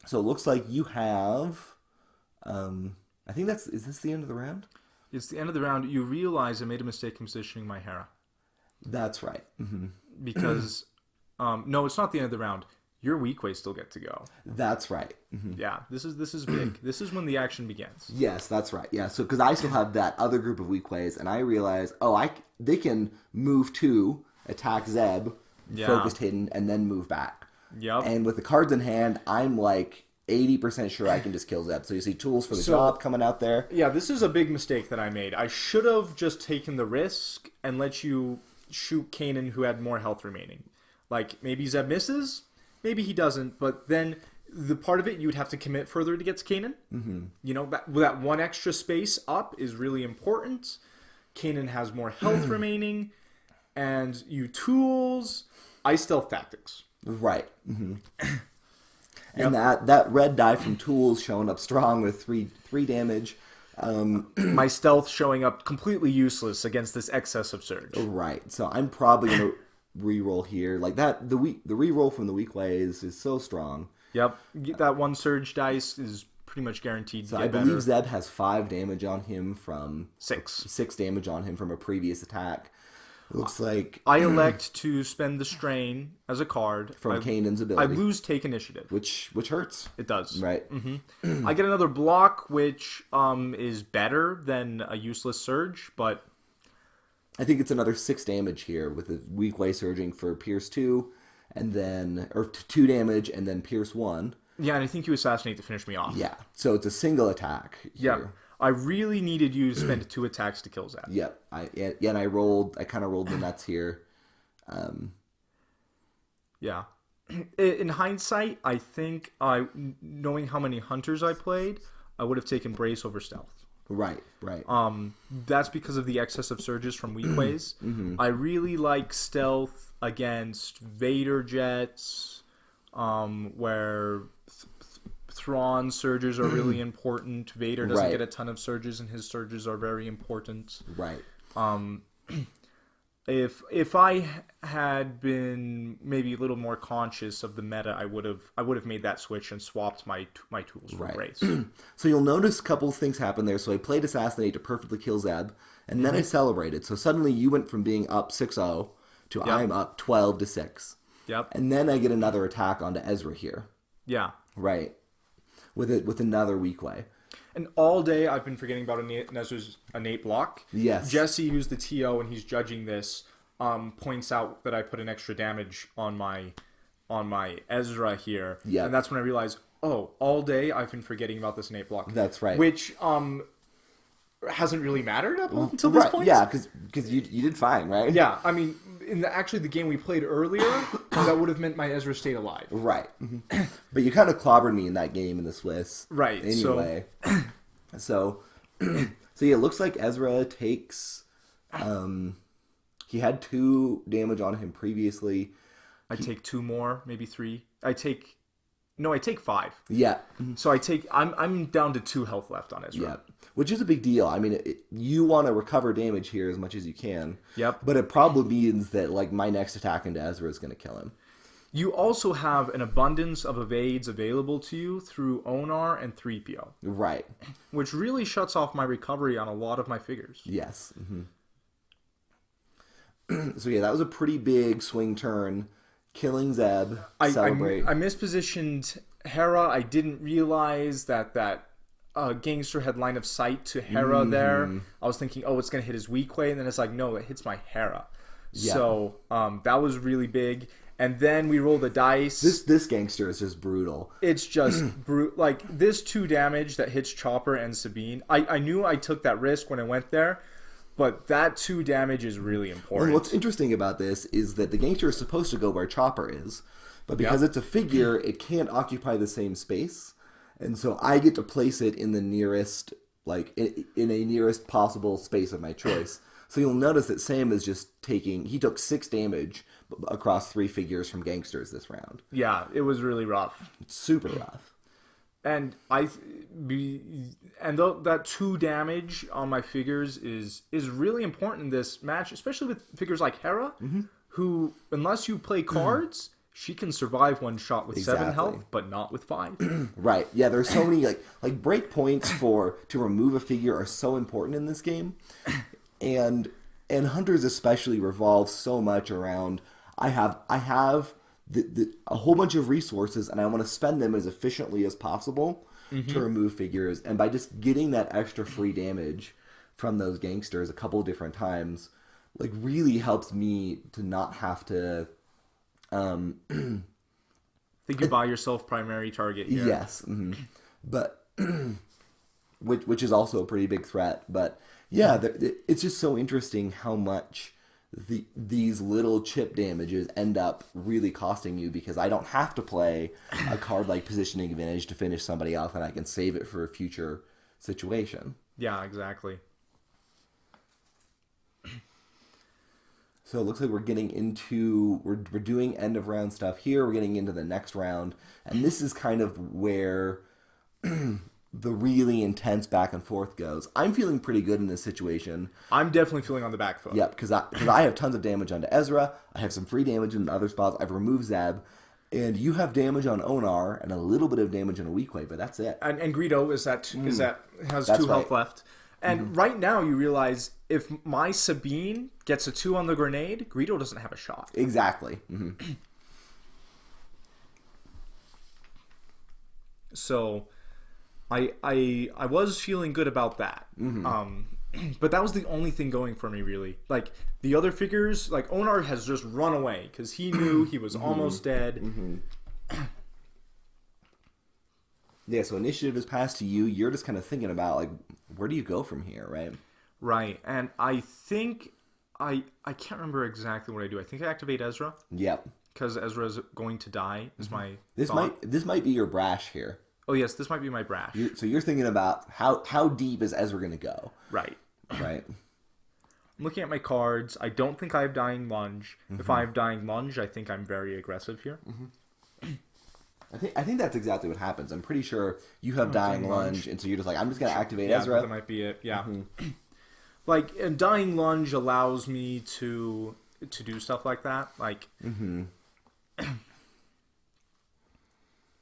So it looks like you have... I think is this the end of the round? It's the end of the round. You realize I made a mistake in positioning my Hera. That's right. Because, no, it's not the end of the round. Your Weequays still get to go. That's right. Yeah, this is big. This is when the action begins. Yes, that's right. Yeah, so because I still have that other group of Weequays, and I realize, they can move to attack Zeb, focused hidden, and then move back. Yep. And with the cards in hand, I'm like 80% sure I can just kill Zeb. So you see tools for the job coming out there. Yeah, this is a big mistake that I made. I should have just taken the risk and let you shoot Kanan, who had more health remaining. Like, maybe Zeb misses, maybe he doesn't, but then the part of it you would have to commit further to get to Kanan. You know, that one extra space up is really important. Kanan has more health remaining, and you tools, I stealth tactics. Right. And that red die from tools showing up strong with three damage. My stealth showing up completely useless against this excess of surge. Right. So I'm probably gonna reroll here. Like that, the reroll from the Weequays is so strong. Yep. That one surge dice is pretty much guaranteed to get better. I believe Zeb has 5 damage on him from 6 damage on him from a previous attack. It looks like I elect to spend the strain as a card from Kanan's ability. I lose take initiative, which hurts. It does. Right. I get another block, which is better than a useless surge, but I think it's another 6 damage here with the Weequay surging for Pierce 2, and then 2 damage and then Pierce 1. Yeah, and I think you assassinate to finish me off. Yeah. So it's a single attack here. Yeah. I really needed you to spend 2 attacks to kill Zeb. Yep. And I kind of rolled the nuts here. Yeah. In hindsight, I think knowing how many hunters I played, I would have taken Brace over Stealth. Right. That's because of the excess of surges from Weequays. I really like Stealth against Vader jets, where Thrawn surges are really important. Vader doesn't get a ton of surges, and his surges are very important. Right. If I had been maybe a little more conscious of the meta, I would have made that switch and swapped my tools for Brace. So you'll notice a couple of things happen there. So I played Assassinate to perfectly kill Zeb, and then I celebrated. So suddenly you went from being up 6-0 to I'm up 12-6. Yep. And then I get another attack onto Ezra here. Yeah. Right. With another Weequay. And all day I've been forgetting about Ezra's innate block. Yes. Jesse, who's the TO and he's judging this, points out that I put an extra damage on my Ezra here. Yeah. And that's when I realized, all day I've been forgetting about this innate block. That's right. Which hasn't really mattered up until this point. Yeah, because you did fine, right? Yeah, I mean, in the game we played earlier, that would have meant my Ezra stayed alive. Right. But you kind of clobbered me in that game in the Swiss. Right. Anyway. So yeah, it looks like Ezra takes... he had 2 damage on him previously. I take 2 more, maybe 3. I take 5. Yeah. So I'm down to 2 health left on Ezra. Yeah. Which is a big deal. I mean, you want to recover damage here as much as you can. Yep. But it probably means that like my next attack into Ezra is going to kill him. You also have an abundance of evades available to you through Onar and 3PO. Right. Which really shuts off my recovery on a lot of my figures. Yes. So yeah, that was a pretty big swing turn. Killing Zeb. Celebrate. I mispositioned Hera. I didn't realize that Gangster had line of sight to Hera there. I was thinking, it's going to hit his Weequay, and then it's like, no, it hits my Hera. Yeah. So that was really big. And then we roll the dice. This Gangster is just brutal. It's just brutal. Like, this 2 damage that hits Chopper and Sabine, I knew I took that risk when I went there, but that 2 damage is really important. And what's interesting about this is that the Gangster is supposed to go where Chopper is, but because it's a figure, it can't occupy the same space. And so I get to place it in the nearest, like, in a nearest possible space of my choice. So you'll notice that Sam is just he took 6 damage across 3 figures from Gangsters this round. Yeah, it was really rough. Super rough. And that 2 damage on my figures is really important in this match, especially with figures like Hera, who, unless you play cards... She can survive one shot with 7 health, but not with 5. Right. Yeah, there's so many like break points to remove a figure are so important in this game. And Hunters especially revolve so much around I have a whole bunch of resources and I want to spend them as efficiently as possible to remove figures. And by just getting that extra free damage from those Gangsters a couple of different times, like really helps me to not have to I think you buy yourself primary target here. Yes, but which is also a pretty big threat. But yeah, it's just so interesting how much these little chip damages end up really costing you, because I don't have to play a card like Positioning Advantage to finish somebody off, and I can save it for a future situation. Yeah, exactly. So it looks like we're getting into, we're doing end of round stuff here. We're getting into the next round. And this is kind of where the really intense back and forth goes. I'm feeling pretty good in this situation. I'm definitely feeling on the back foot. Yep, because I have tons of damage onto Ezra. I have some free damage in other spots. I've removed Zeb. And you have damage on Onar and a little bit of damage on a Weequay, but that's it. And Greedo has 2 health left. And right now you realize if my Sabine gets a 2 on the grenade, Greedo doesn't have a shot. Exactly. So I was feeling good about that. But that was the only thing going for me, really. Like, the other figures, like Onar has just run away because he knew he was almost dead. Yeah, so initiative is passed to you. You're just kind of thinking about, like, where do you go from here, right? Right, and I think I can't remember exactly what I do. I think I activate Ezra Yep. because Ezra is going to die. Is my This thought. might be your brash here. Oh yes, this might be my brash. So you're thinking about how deep is Ezra going to go? Right. Right. I'm looking at my cards. I don't think I have Dying Lunge. If I have Dying Lunge, I think I'm very aggressive here. I think that's exactly what happens. I'm pretty sure you have Dying Lunge, and so you're just like, I'm just going to activate Ezra. That might be it. Yeah. Like, and Dying Lunge allows me to do stuff like that. Like,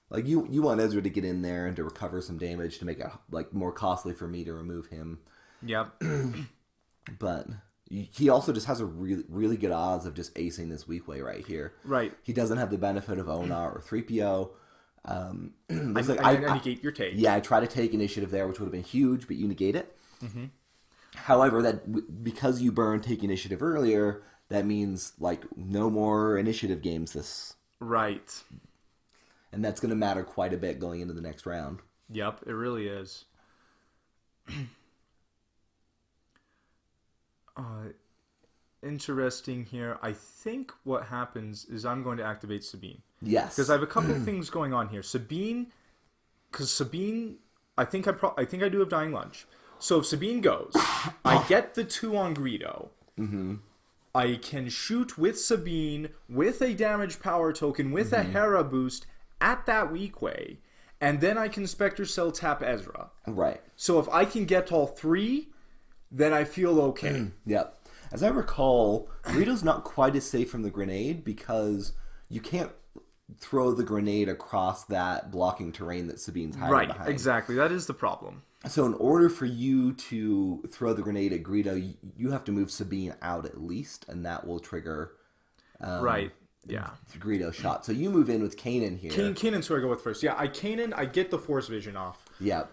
like you want Ezra to get in there and to recover some damage to make it like more costly for me to remove him. Yep. But he also just has a really good odds of just acing this Weequay right here. Right. He doesn't have the benefit of Onar or 3PO. I I negate your take. Yeah, I try to take initiative there, which would have been huge, but you negate it. However, because you burned take initiative earlier, that means like no more initiative games this. Right. And that's going to matter quite a bit going into the next round. Yep, it really is. Interesting here. I think what happens is I'm going to activate Sabine. Yes. Because I have a couple of things going on here. Sabine, I think I do have Dying Lunge. So if Sabine goes, I get the 2 on Greedo. I can shoot with Sabine, with a damage power token, with a Hera boost at that Weequay, and then I can Spectre Cell tap Ezra. Right. So if I can get all 3, then I feel okay. Yep. As I recall, Greedo's not quite as safe from the grenade because you can't throw the grenade across that blocking terrain that Sabine's hiding behind. Right, exactly. That is the problem. So in order for you to throw the grenade at Greedo, you have to move Sabine out at least, and that will trigger Right, yeah. the Greedo shot. So you move in with Kanan here. Kanan's who I go with first. Yeah, I get the Force Vision off. Yep.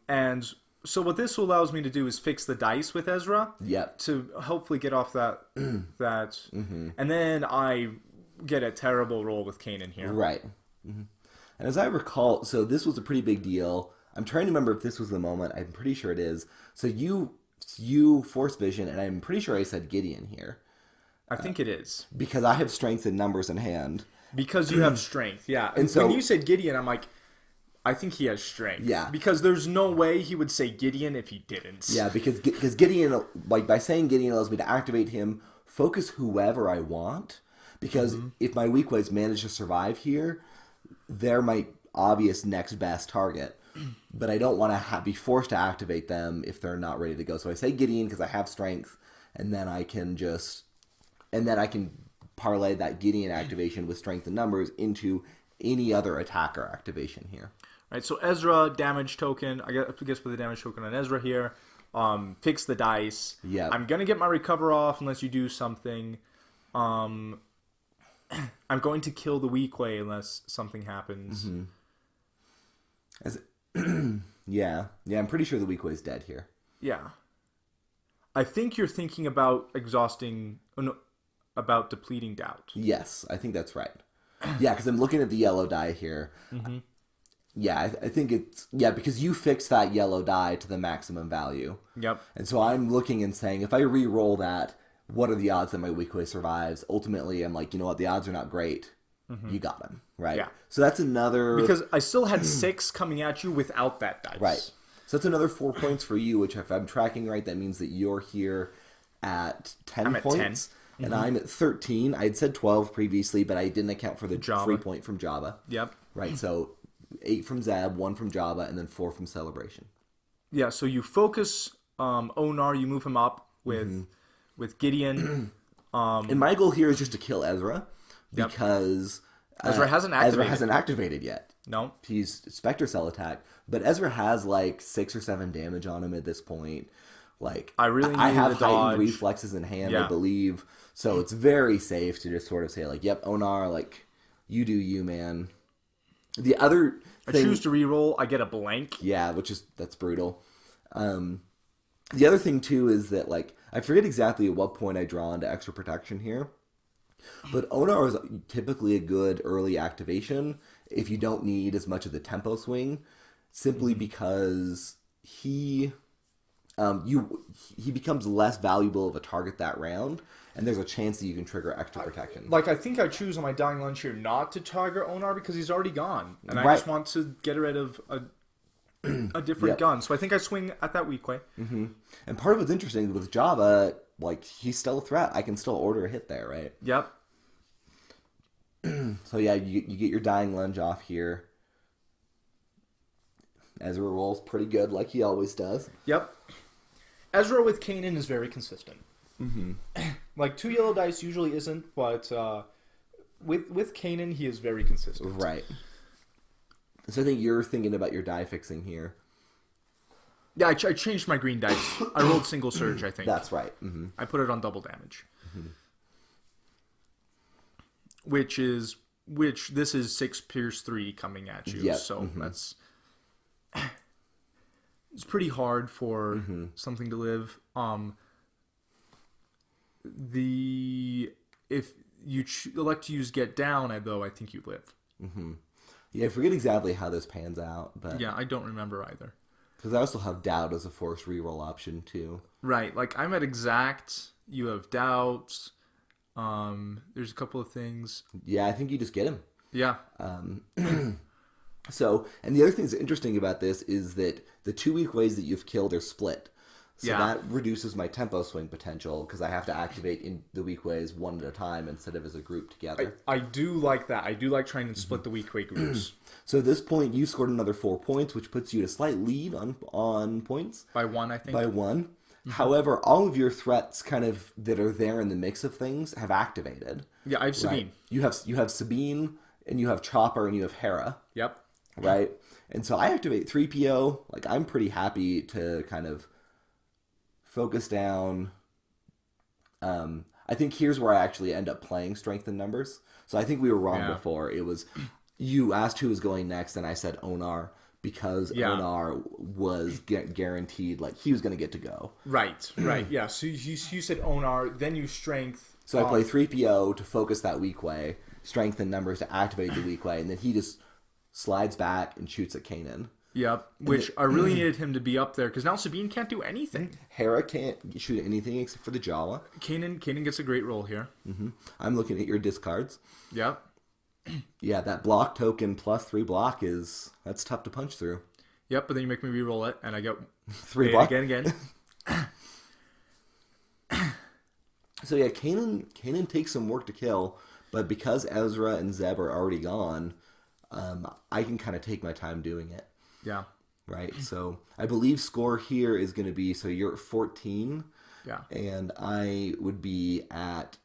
And so what this allows me to do is fix the dice with Ezra. Yep. To hopefully get off that and then I get a terrible roll with Kanan here. Right. And as I recall, so this was a pretty big deal. I'm trying to remember if this was the moment. I'm pretty sure it is. So you Force Vision, and I'm pretty sure I said Gideon here. I think it is. Because I have strength and numbers in hand. Because you have strength, yeah. And so, when you said Gideon, I'm like, I think he has strength. Yeah. Because there's no way he would say Gideon if he didn't. Yeah, because Gideon, like by saying Gideon allows me to activate him, focus whoever I want. Because if my Weequays manage to survive here, they're my obvious next best target. But I don't want to be forced to activate them if they're not ready to go. So I say Gideon because I have strength, and then I can parlay that Gideon activation with strength and numbers into any other attacker activation here. Right, so Ezra, damage token. I guess with the damage token on Ezra here. Fix the dice. Yeah. I'm going to get my recover off unless you do something. I'm going to kill the Weequay unless something happens. Yeah, I'm pretty sure the Weequay's dead here. Yeah. I think you're thinking about about depleting doubt. Yes, I think that's right. Yeah, because I'm looking at the yellow die here. Yeah, I think it's... Yeah, because you fixed that yellow die to the maximum value. Yep. And so I'm looking and saying, if I re-roll that, what are the odds that my Weequay survives? Ultimately, I'm like, you know what? The odds are not great. You got him, right? Yeah. So that's another... Because I still had 6 coming at you without that dice. Right. So that's another 4 points for you, which if I'm tracking right, that means that you're here at 10 I'm at points. 10. And I'm at 13. I had said 12 previously, but I didn't account for the Jabba. free point from Jabba. Yep. Right, so 8 from Zeb, 1 from Jabba, and then 4 from Celebration. Yeah, so you focus Onar, you move him up with Gideon. And my goal here is just to kill Ezra, because Ezra hasn't activated yet. No. He's Spectre Cell attack, but Ezra has like 6 or 7 damage on him at this point. Like I have heightened dodge. reflexes in hand, I believe. So it's very safe to just sort of say like, "Yep, Onar, like you do you, man." The other thing, I choose to reroll. I get a blank. Yeah, that's brutal. The other thing too is that like I forget exactly at what point I draw into extra protection here, but Onar is typically a good early activation if you don't need as much of the tempo swing, simply because he he becomes less valuable of a target that round, and there's a chance that you can trigger extra protection. Like, I think I choose on my Dying Lunge here not to target Onar because he's already gone. And I Right. just want to get rid of a different gun. So I think I swing at that Weequay. And part of what's interesting with Jabba, like, he's still a threat. I can still order a hit there, right? Yep. So yeah, you get your Dying Lunge off here. Ezra rolls pretty good, like he always does. Yep. Ezra with Kanan is very consistent. Like, 2 yellow dice usually isn't, but with Kanan, he is very consistent. Right. So I think you're thinking about your die fixing here. Yeah, I changed my green dice. I rolled single surge, I think. That's right. I put it on double damage. Which this is 6 Pierce 3 coming at you. Yep. So that's... It's pretty hard for something to live. If you elect to use Get Down, though, I think you live. Yeah, I forget exactly how this pans out, but Yeah, I don't remember either. because I also have Doubt as a forced reroll option too. Right, like I'm at exact. You have doubts. There's a couple of things. Yeah, I think you just get him. Yeah. So, and the other thing that's interesting about this is that the 2 Weequays that you've killed are split. So that reduces my tempo swing potential because I have to activate in the Weequays one at a time instead of as a group together. I do like that. I do like trying to split the Weequay groups. So at this point, you scored another 4 points, which puts you at a slight lead on points. By 1, I think. By 1. However, all of your threats kind of that are there in the mix of things have activated. Yeah, I have Sabine. Right? You have Sabine, and you have Chopper, and you have Hera. Yep. Right? And so I activate 3PO. Like, I'm pretty happy to kind of focus down. I think here's where I actually end up playing Strength in Numbers. So I think we were wrong before. It was, you asked who was going next, and I said Onar because Onar was guaranteed, like, he was going to get to go. Right, right. Yeah, so you said Onar, then you Strength. So I play 3PO to focus that Weequay, Strength in Numbers to activate the Weequay, and then he just slides back and shoots at Kanan. Yep, which I really needed him to be up there, because now Sabine can't do anything. Hera can't shoot anything except for the Jawa. Kanan gets a great roll here. I'm looking at your discards. Yep. Yeah, that block token plus 3 block that's tough to punch through. Yep, but then you make me re-roll it, and I get 3 block. Again. So yeah, Kanan takes some work to kill, but because Ezra and Zeb are already gone, I can kind of take my time doing it. Yeah. Right, so I believe score here is going to be, so you're at 14. Yeah. And I would be at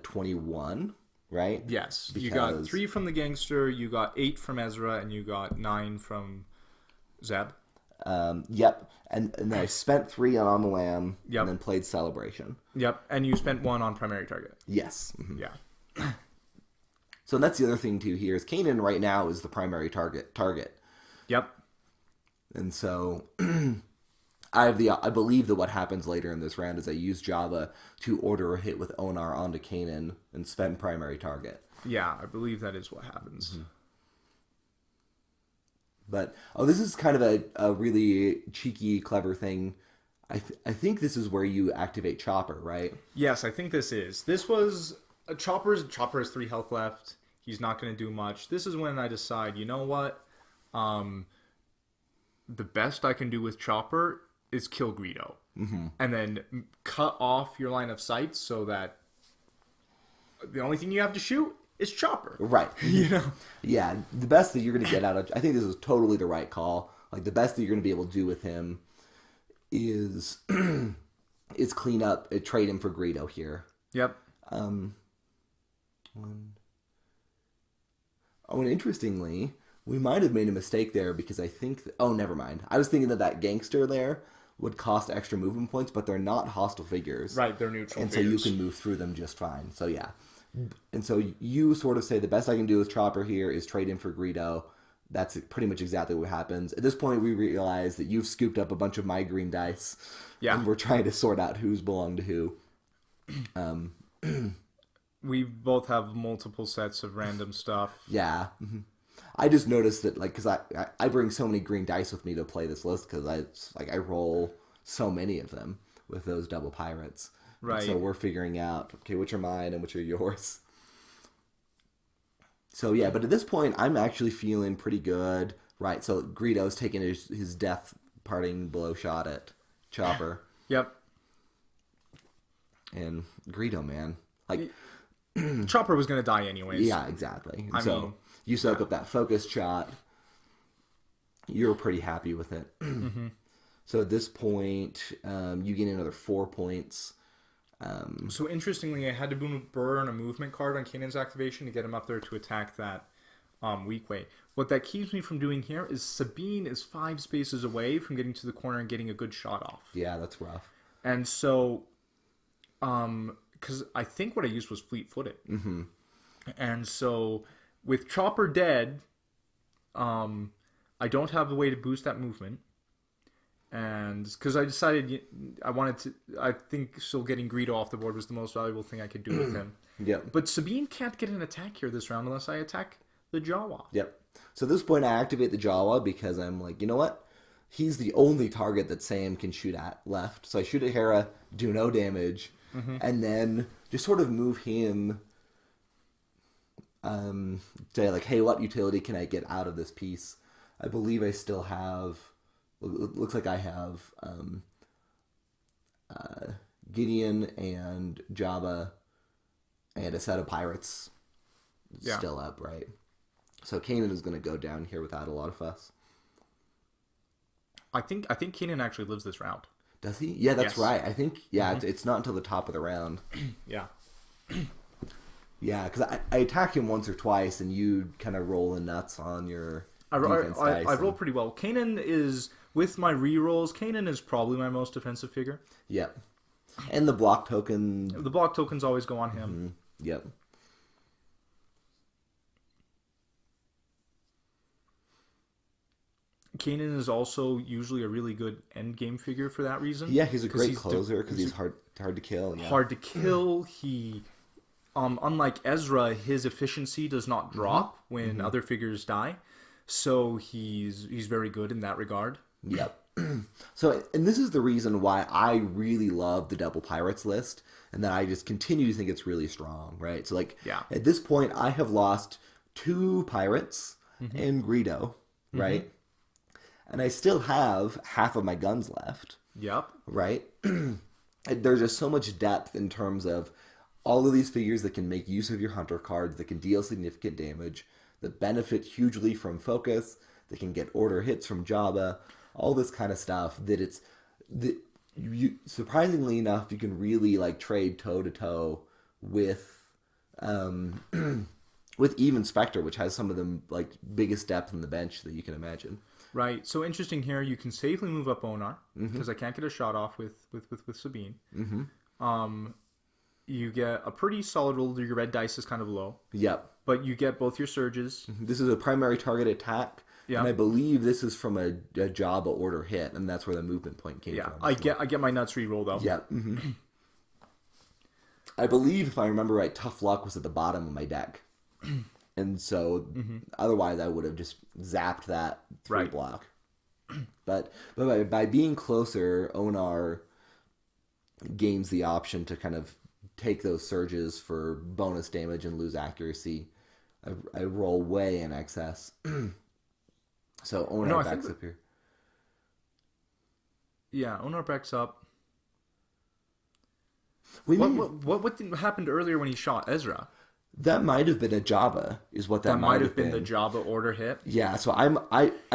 21, right? Yes. Because... You got 3 from the Gangster, you got 8 from Ezra, and you got 9 from Zeb. Yep. And then I spent 3 on the Lamb, Yep. and then played Celebration. Yep, and you spent 1 on primary target. Yes. Yeah. So that's the other thing, too, here, is Kanan right now is the primary target. Yep. And so I believe that what happens later in this round is I use Jabba to order a hit with Onar onto Kanan and spend primary target. Yeah, I believe that is what happens. But, this is kind of a really cheeky, clever thing. I think this is where you activate Chopper, right? Yes, I think this is. This was... Chopper has 3 health left. He's not going to do much. This is when I decide, you know what? The best I can do with Chopper is kill Greedo. And then cut off your line of sight so that the only thing you have to shoot is Chopper. Right. You know? Yeah, the best that you're going to get out of... I think this is totally the right call. Like, the best that you're going to be able to do with him is clean up, trade him for Greedo here. Yep. And interestingly, we might have made a mistake there because I think... oh, never mind. I was thinking that Gangster there would cost extra movement points, but they're not hostile figures. Right, they're neutral and figures. so you can move through them just fine. So, yeah. And so you sort of say the best I can do with Chopper here is trade him for Greedo. That's pretty much exactly what happens. At this point, we realize that you've scooped up a bunch of my green dice. Yeah. And we're trying to sort out who's belong to who. We both have multiple sets of random stuff. Yeah. I just noticed that, like, because I bring so many green dice with me to play this list because I roll so many of them with those double pirates. Right. And so we're figuring out, okay, which are mine and which are yours. So yeah, but at this point, I'm actually feeling pretty good. Right, so Greedo's taking his death parting blow shot at Chopper. Yep. And Greedo, man. Like, Chopper was going to die anyways. yeah, exactly. I So mean, you soak up that focus shot. You're pretty happy with it. Mm-hmm. So at this point, you gain another 4 points. So interestingly, I had to burn a movement card on Kanan's activation to get him up there to attack that Weequay. What that keeps me from doing here is Sabine is 5 spaces away from getting to the corner and getting a good shot off. Yeah, that's rough. And so, because I think what I used was fleet-footed. Mm-hmm. And so, with Chopper dead, I don't have a way to boost that movement. And because I decided I think still getting Greedo off the board was the most valuable thing I could do with him. Yep. But Sabine can't get an attack here this round unless I attack the Jawa. Yep. So at this point, I activate the Jawa because I'm like, you know what? He's the only target that Sam can shoot at left. So I shoot at Hera, do no damage, and then just sort of move him. Say like, hey, what utility can I get out of this piece? I believe I still have. Looks like I have Gideon and Jabba and a set of pirates still up, right? So Kanan is going to go down here without a lot of fuss. I think Kanan actually lives this round. Does he? Yeah, that's Yes. right. I think, it's not until the top of the round. Yeah. Yeah, because I attacked him once or twice, and you kind of rolling nuts on your defense dice. I roll pretty well. Kanan is, with my rerolls, Kanan is probably my most defensive figure. Yep. And the block token. The block tokens always go on him. Yep. Kanan is also usually a really good end game figure for that reason. Yeah, he's a great closer because he's hard to kill. Yeah. Hard to kill. He, unlike Ezra, his efficiency does not drop when other figures die, so he's very good in that regard. Yep. So, and this is the reason why I really love the Double Pirates list, and that I just continue to think it's really strong, right? So, like, at this point, I have lost 2 pirates and Greedo, right? And I still have half of my guns left. Yep. Right? There's just so much depth in terms of all of these figures that can make use of your hunter cards, that can deal significant damage, that benefit hugely from focus, that can get order hits from Jabba, all this kind of stuff you surprisingly enough, you can really like trade toe to toe with with even Spectre, which has some of the like biggest depth in the bench that you can imagine. Right. So interesting here. You can safely move up Onar because I can't get a shot off with Sabine. You get a pretty solid roll. Your red dice is kind of low. Yep. But you get both your surges. This is a primary target attack. Yeah. And I believe this is from a Jabba order hit, and that's where the movement point came from. I get my nuts re-roll though. Yeah. I believe, if I remember right, Tough Luck was at the bottom of my deck. And so, otherwise, I would have just zapped that 3 block. But by being closer, Onar gains the option to kind of take those surges for bonus damage and lose accuracy. I roll way in excess. So Onar backs up here. Yeah, Onar backs up. What happened earlier when he shot Ezra? That might have been a Jabba, is what that might have been. The Jabba order hit. Yeah, so I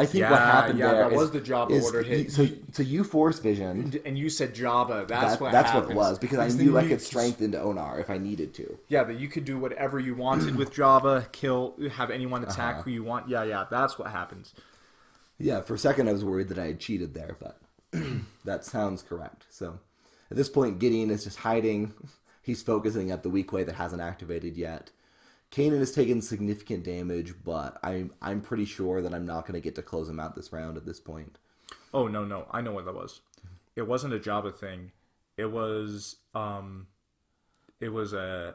think what happened there that was the Jabba order hit. So you force vision, and you said Jabba. That's what it was, because I knew I could strengthen to Onar if I needed to. Yeah, that you could do whatever you wanted with Jabba, have anyone attack who you want. Yeah, that's what happens. Yeah, for a second I was worried that I had cheated there, but that sounds correct. So at this point, Gideon is just hiding. He's focusing at the Weequay that hasn't activated yet. Kanan has taken significant damage, but I'm pretty sure that I'm not going to get to close him out this round at this point. Oh, no. I know what that was. It wasn't a Jabba thing. It was a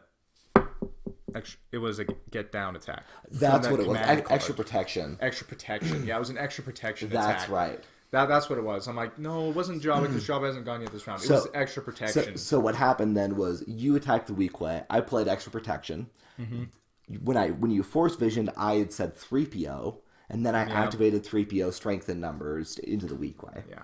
get down attack. That's what it was. Extra protection. Extra protection. Yeah, it was an extra protection That's attack. right. That's what it was. I'm like, no, it wasn't Jabba because Jabba hasn't gone yet this round. It was extra protection. So what happened then was you attacked the Weequay. I played extra protection. When you force visioned, I had said 3PO, and then I activated 3PO strength in numbers into the Weequay. Yeah.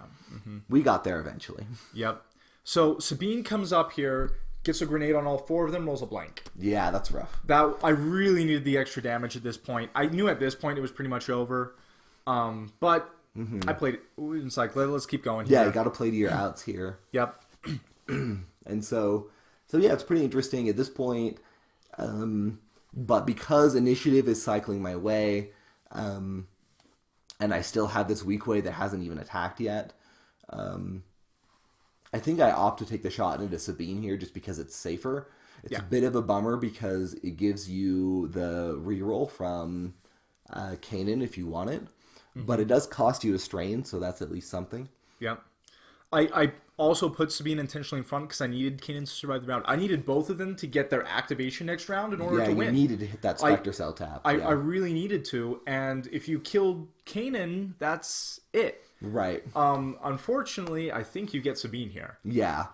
We got there eventually. Yep. So Sabine comes up here, gets a grenade on all 4 of them, rolls a blank. Yeah, that's rough. I really needed the extra damage at this point. I knew at this point it was pretty much over. But I played it. It's like, let's keep going here. Yeah, you got to play to your outs here. Yep. And so yeah, it's pretty interesting at this point. But because initiative is cycling my way, and I still have this Weequay that hasn't even attacked yet, I think I opt to take the shot into Sabine here just because it's safer. It's a bit of a bummer because it gives you the reroll from Kanan if you want it. But it does cost you a strain, so that's at least something. Yep. I also put Sabine intentionally in front because I needed Kanan to survive the round. I needed both of them to get their activation next round in order to win. Yeah, you needed to hit that Spectre Cell tap. I really needed to, and if you killed Kanan, that's it. Right. Unfortunately, I think you get Sabine here. Yeah.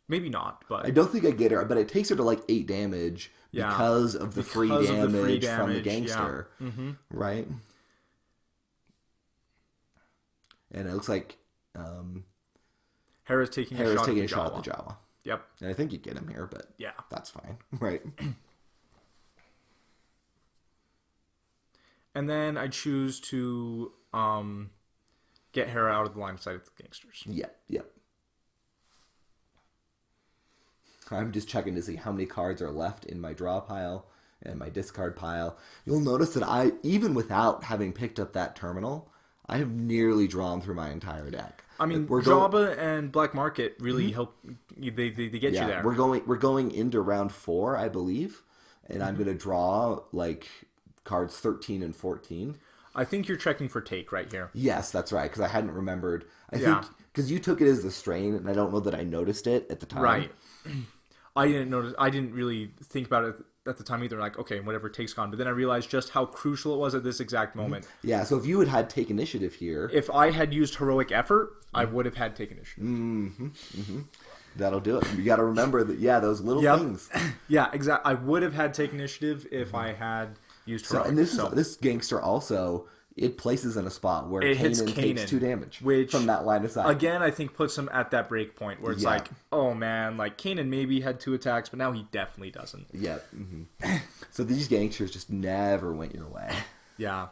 Maybe not, but... I don't think I get her, but it takes her to like 8 damage because of the free damage from the gangster. Yeah. Right? And it looks like Hera's taking a shot at the Jabba. Yep. And I think you get him here, but that's fine. Right. And then I choose to get Hera out of the line of sight of the gangsters. Yep. I'm just checking to see how many cards are left in my draw pile and my discard pile. You'll notice that even without having picked up that terminal, I have nearly drawn through my entire deck. I mean, Jabba and Black Market really help. They get you there. We're going into round 4, I believe, and I'm going to draw like cards 13 and 14. I think you're checking for take right here. Yes, that's right, because I hadn't remembered. I think because you took it as the strain, and I don't know that I noticed it at the time. Right. I didn't notice. I didn't really think about it at the time either. Like, okay, whatever, take's gone. But then I realized just how crucial it was at this exact moment. Yeah. So if you had take initiative here, if I had used heroic effort, I would have had take initiative. That'll do it. You got to remember that. Yeah, those little things. Yeah, exactly. I would have had take initiative if I had used heroic. And this gangster also. It places in a spot where Kanan takes 2 damage from that line of sight. Again, I think puts him at that break point where it's like, oh man, like Kanan maybe had 2 attacks, but now he definitely doesn't. Yeah. So these gangsters just never went your way. Yeah.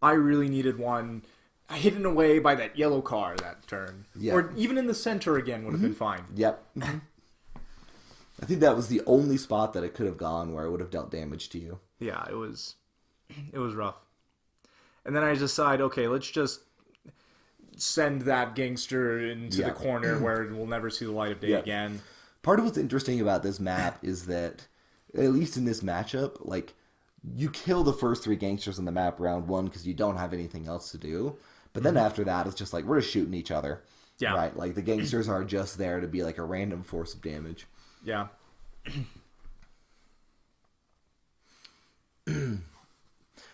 I really needed one hidden away by that yellow car that turn. Yeah. Or even in the center again would have been fine. Yep. I think that was the only spot that it could have gone where it would have dealt damage to you. Yeah, it was rough. And then I decide, okay, let's just send that gangster into the corner where we'll never see the light of day again. Part of what's interesting about this map is that, at least in this matchup, like, you kill the first 3 gangsters on the map round 1 because you don't have anything else to do. But then after that, it's just like, we're just shooting each other. Yeah. Right? Like, the gangsters are just there to be like a random force of damage. Yeah.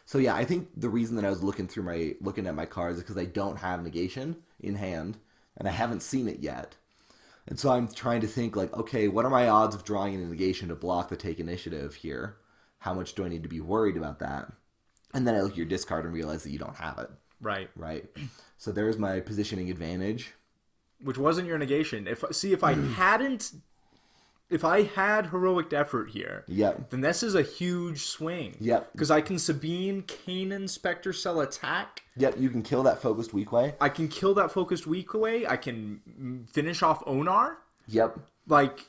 So yeah, I think the reason that I was looking at my cards is because I don't have negation in hand, and I haven't seen it yet. And so I'm trying to think like, okay, what are my odds of drawing a negation to block the take initiative here? How much do I need to be worried about that? And then I look at your discard and realize that you don't have it. Right. So there's my positioning advantage. Which wasn't your negation. If I had heroic effort here, then this is a huge swing. Because I can Sabine, Kanan, Spectre Cell attack. You can kill that focused Weequay. I can kill that focused Weequay. I can finish off Onar. Like...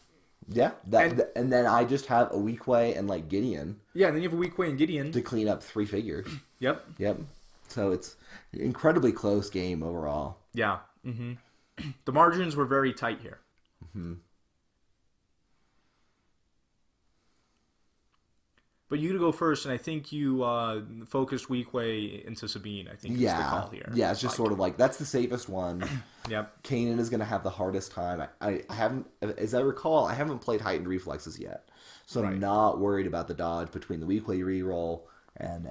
Yeah, and then I just have a Weequay and like Gideon. Yeah, and then you have a Weequay and Gideon. To clean up 3 figures. Yep. So it's an incredibly close game overall. Yeah. The margins were very tight here. But you to go first, and I think you focused Weequay into Sabine. I think is the call here. Yeah, it's just sort of like, that's the safest one. Yep. Kanan is going to have the hardest time. I haven't, as I recall, I haven't played Heightened Reflexes yet. So I'm not worried about the dodge between the Weequay reroll And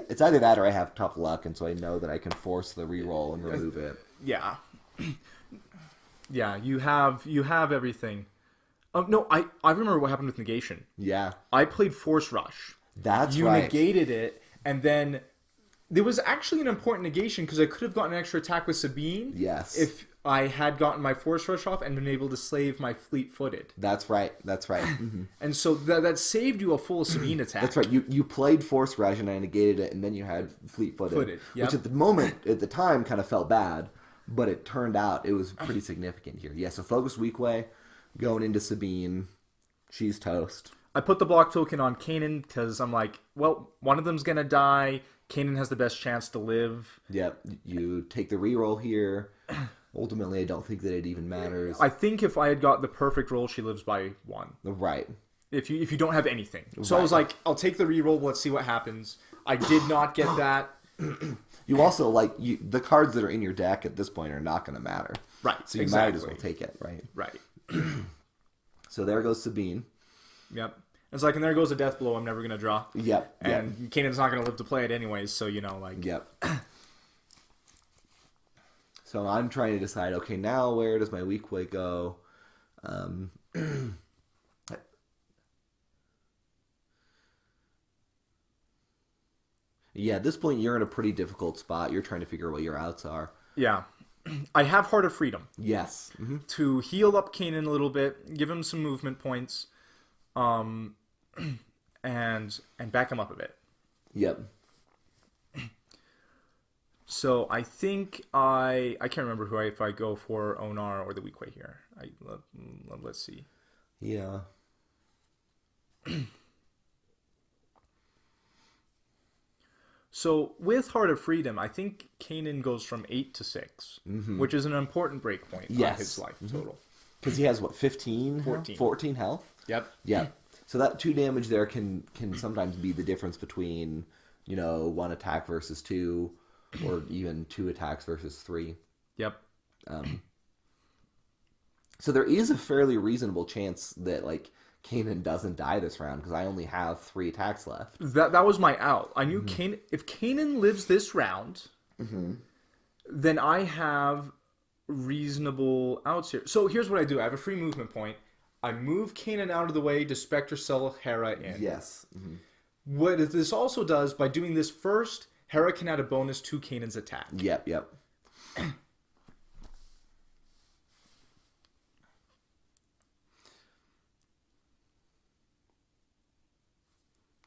it's either that or I have tough luck, and so I know that I can force the reroll and remove it. Yeah. Yeah, you have everything. Oh, no, I remember what happened with negation. Yeah. I played Force Rush. That's you right. You negated it, and then there was actually an important negation because I could have gotten an extra attack with Sabine. Yes. If I had gotten my Force Rush off and been able to slave my fleet-footed. That's right. Mm-hmm. And so that saved you a full Sabine attack. That's right. You played Force Rush and I negated it, and then you had fleet-footed. Yep. Which at the time, kind of felt bad, but it turned out it was pretty significant here. Yeah, so Focus Weequay going into Sabine. She's toast. I put the block token on Kanan because I'm like, well, one of them's going to die. Kanan has the best chance to live. Yep. You take the reroll here. Ultimately, I don't think that it even matters. I think if I had got the perfect roll, she lives by 1. Right. If you don't have anything. So I was like, I'll take the reroll, let's see what happens. I did not get that. You also, the cards that are in your deck at this point are not going to matter. Right. So you might as well take it, right? Right. So there goes Sabine. Yep. It's like, and there goes a death blow I'm never going to draw. Yep. And Kanan's not going to live to play it anyways, so, Yep. So I'm trying to decide, okay, now where does my Weequay go? Yeah, at this point, you're in a pretty difficult spot. You're trying to figure out what your outs are. Yeah. I have Heart of Freedom. Yes. Mm-hmm. To heal up Kanan a little bit, give him some movement points, and back him up a bit. Yep. So I think I can't remember if I go for Onar or the Weequay here. Let's see. Yeah. So with Heart of Freedom, I think Kanan goes from 8 to 6, which is an important breakpoint on his life total. Because he has, 15? 14 health? Yep. Yeah. So that 2 damage there can sometimes be the difference between, 1 attack versus 2, or even 2 attacks versus 3. Yep. So there is a fairly reasonable chance that, Kanan doesn't die this round, because I only have 3 attacks left. That was my out. I knew Kanan, if Kanan lives this round, then I have reasonable outs here. So here's what I do. I have a free movement point. I move Kanan out of the way to Spectre Cell Hera in. Yes. Mm-hmm. What this also does, by doing this first, Hera can add a bonus to Kanan's attack. Yep.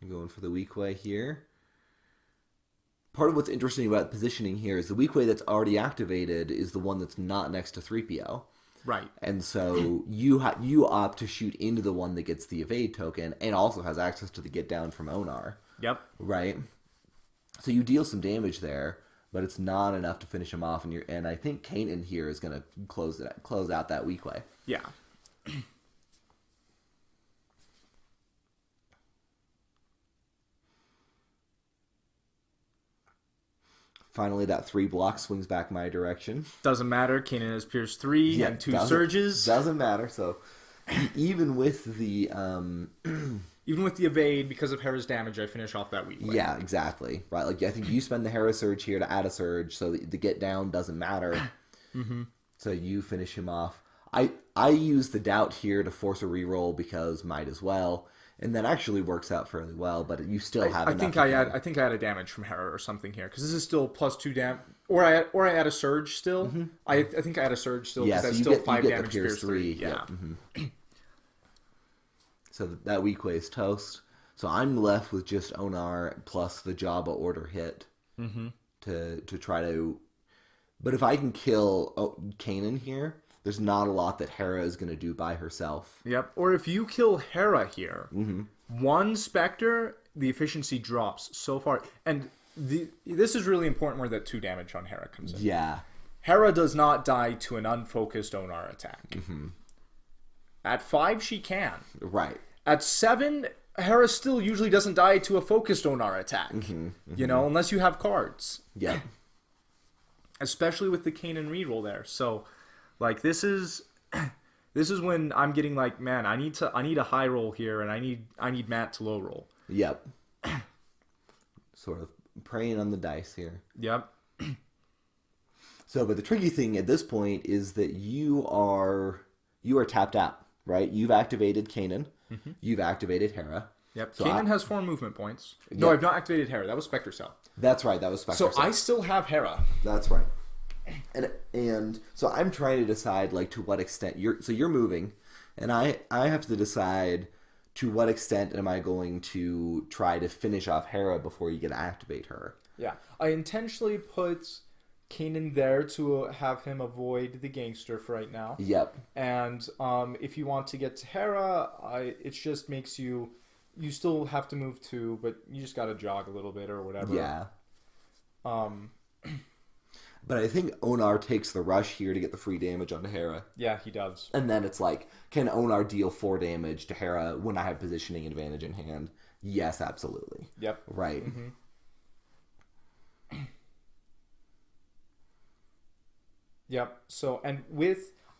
Going for the Weequay here. Part of what's interesting about positioning here is the Weequay that's already activated is the one that's not next to 3PO. Right. And so you opt to shoot into the one that gets the evade token and also has access to the get down from Onar. Yep. Right? So you deal some damage there, but it's not enough to finish him off. And I think Kanan here is going to close out that Weequay. Yeah. Finally, that 3 block swings back my direction. Doesn't matter. Kanan has Pierce 3 and 2 surges. Doesn't matter. So even with the evade, because of Hera's damage, I finish off that Weequay. Yeah, exactly. Right. I think you spend the Hera surge here to add a surge, so the get down doesn't matter. So you finish him off. I use the doubt here to force a reroll because might as well. And that actually works out fairly well, but you still have. I think I add a damage from Hera or something here because this is still +2 damage, or I add a surge still. I think I add a surge still because that's still 5 damage. Pierce 3. Yeah. So that Weequay is toast. So I'm left with just Onar plus the Jabba order hit to try to. But if I can kill Kanan here, there's not a lot that Hera is going to do by herself. Yep. Or if you kill Hera here, 1 Spectre, the efficiency drops so far. And this is really important where that 2 damage on Hera comes in. Yeah. Hera does not die to an unfocused Onar attack. At 5, she can. Right. At 7, Hera still usually doesn't die to a focused Onar attack. Unless you have cards. Yeah. Especially with the Kanan reroll there. So... this is when I'm getting man, I need a high roll here, and I need Matt to low roll. Yep. sort of preying on the dice here. Yep. So, but the tricky thing at this point is that you are tapped out, right? You've activated Kanan. Mm-hmm. You've activated Hera. Yep. So Kanan has 4 movement points. No, I've not activated Hera. That was Spectre Cell. That's right. That was Spectre Cell. So I still have Hera. That's right. And so I'm trying to decide like to what extent you're moving, and I have to decide to what extent am I going to try to finish off Hera before you can activate her. Yeah. I intentionally put Kanan there to have him avoid the gangster for right now. Yep. And if you want to get to Hera, it just makes you still have to move 2, but you just got to jog a little bit or whatever. Yeah. But I think Onar takes the rush here to get the free damage onto Hera. Yeah, he does. And then it's like, can Onar deal 4 damage to Hera when I have positioning advantage in hand? Yes, absolutely. Yep. Right. Mm-hmm. Yep. So, and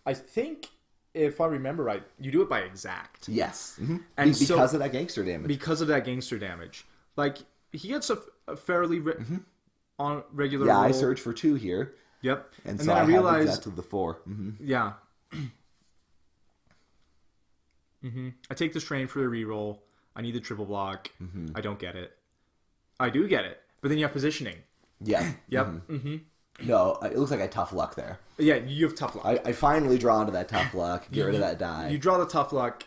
I think, if I remember right, you do it by exact. Yes. Mm-hmm. And because of that gangster damage. Because of that gangster damage. Like, he gets a fairly... on regular roll. I I search for 2 here. Yep. And so then I realized exact of the 4. Mm-hmm. Yeah. I take the strain for the reroll. I need the triple block. I don't get it. I do get it. But then you have positioning. Yeah. Yep. No, it looks like I tough luck there. Yeah, you have tough luck. I finally draw into that tough luck. Get rid of that die. You draw the tough luck.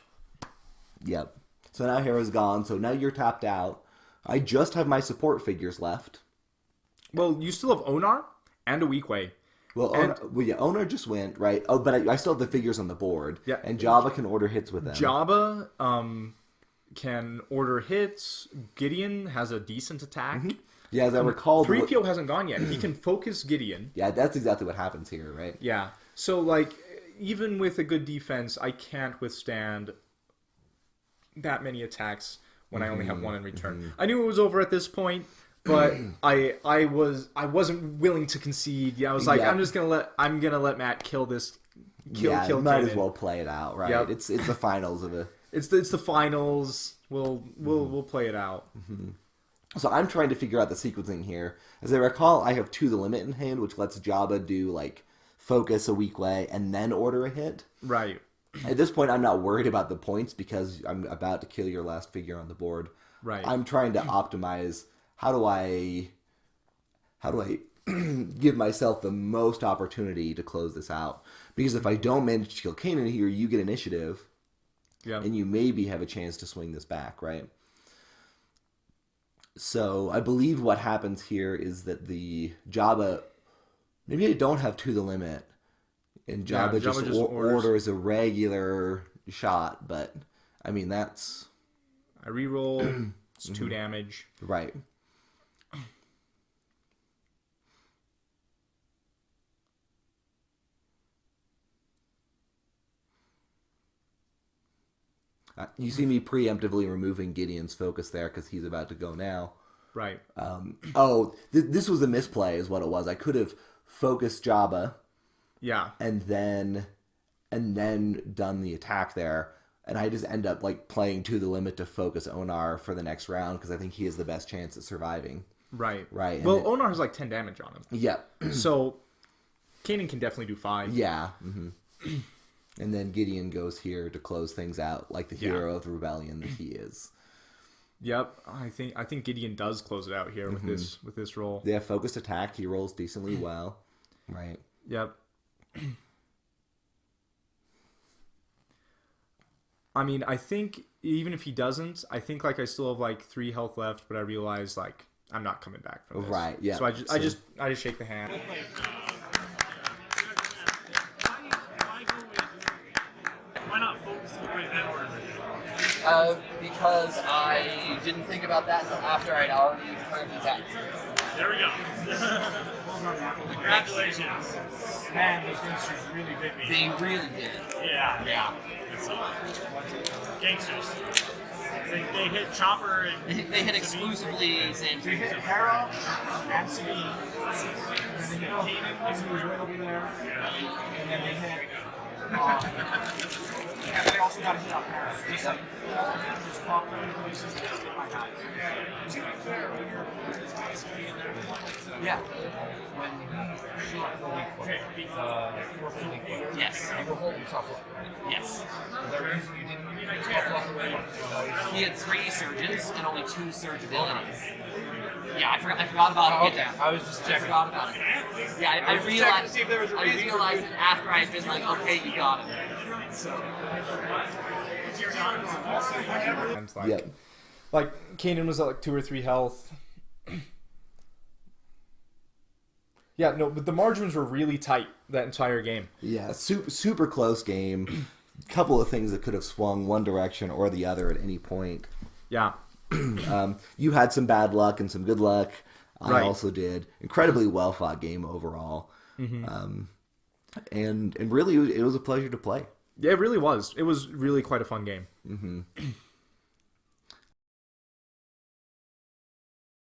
Yep. So now Hera's gone. So now you're tapped out. I just have my support figures left. Well, you still have Onar and a Weequay. Well, Onar just went, right? Oh, but I still have the figures on the board. Yeah. And Jabba can order hits with them. Jabba can order hits. Gideon has a decent attack. Yeah, as I recall... 3PO hasn't gone yet. He can focus Gideon. Yeah, that's exactly what happens here, right? Yeah. So, like, even with a good defense, I can't withstand that many attacks when I only have 1 in return. I knew it was over at this point. But I wasn't willing to concede. Yeah, I was like, I'm gonna let Matt kill this. Kill might Kanan. as well play it out, right? Yep. It's the finals of a. It's the finals. We'll play it out. So I'm trying to figure out the sequencing here. As I recall, I have 2 the limit in hand, which lets Jabba do like focus a Weequay and then order a hit. Right. At this point, I'm not worried about the points because I'm about to kill your last figure on the board. Right. I'm trying to optimize. How do I give myself the most opportunity to close this out? Because if I don't manage to kill Kanan here, you get initiative, and you maybe have a chance to swing this back, right? So I believe what happens here is that the Jabba, maybe I don't have 2 the limit, and Jabba just orders a regular shot, but I mean that's... I reroll, it's 2 damage. Right. You see me preemptively removing Gideon's focus there because he's about to go now. Right. This was a misplay is what it was. I could have focused Jabba. Yeah. And then done the attack there. And I just end up like playing to the limit to focus Onar for the next round because I think he has the best chance at surviving. Right. Right. Well, Onar has like 10 damage on him. Yeah. So Kanan can definitely do 5. Yeah. And then Gideon goes here to close things out like the hero of the rebellion that he is. Yep, I think Gideon does close it out here with this roll. Yeah, focused attack. He rolls decently well. Right. Yep. I mean, I think even if he doesn't, I think like I still have like 3 health left, but I realize like I'm not coming back from this. Right. Yeah. So I just shake the hand. Why not focus the right then order? Because I didn't think about that until after I'd already turned the attack. There we go. Congratulations. Man, those gangsters really bit me. They really did. Yeah. It's gangsters. They hit Chopper and... They hit exclusively San They hit Hera and Sabine. And then they hit Kanan, who was right over there. And then they hit... And then I also got a hit on Paris. Just popped over the places that in my hand. To be fair, when you're basically in there, Yeah. When you shot the weak Yes. you were holding tough luck. Yes. The reason you didn't tough luck away. He had 3 surges and only 2 surge abilities. Yeah, I forgot about it. Okay, I was just I checking. forgot about it. Yeah, I checking to realized. see if there was a I reason. realized it after I'd been like, okay, you got it. So. And like, Yep. like Kanan was at like 2 or 3 health. Yeah, no, but the margins were really tight that entire game. Yeah, super close game. Couple of things that could have swung one direction or the other at any point. Yeah. You had some bad luck and some good luck. I Right. also did. Incredibly well fought game overall. And really, it was a pleasure to play. Yeah, it really was. It was really quite a fun game.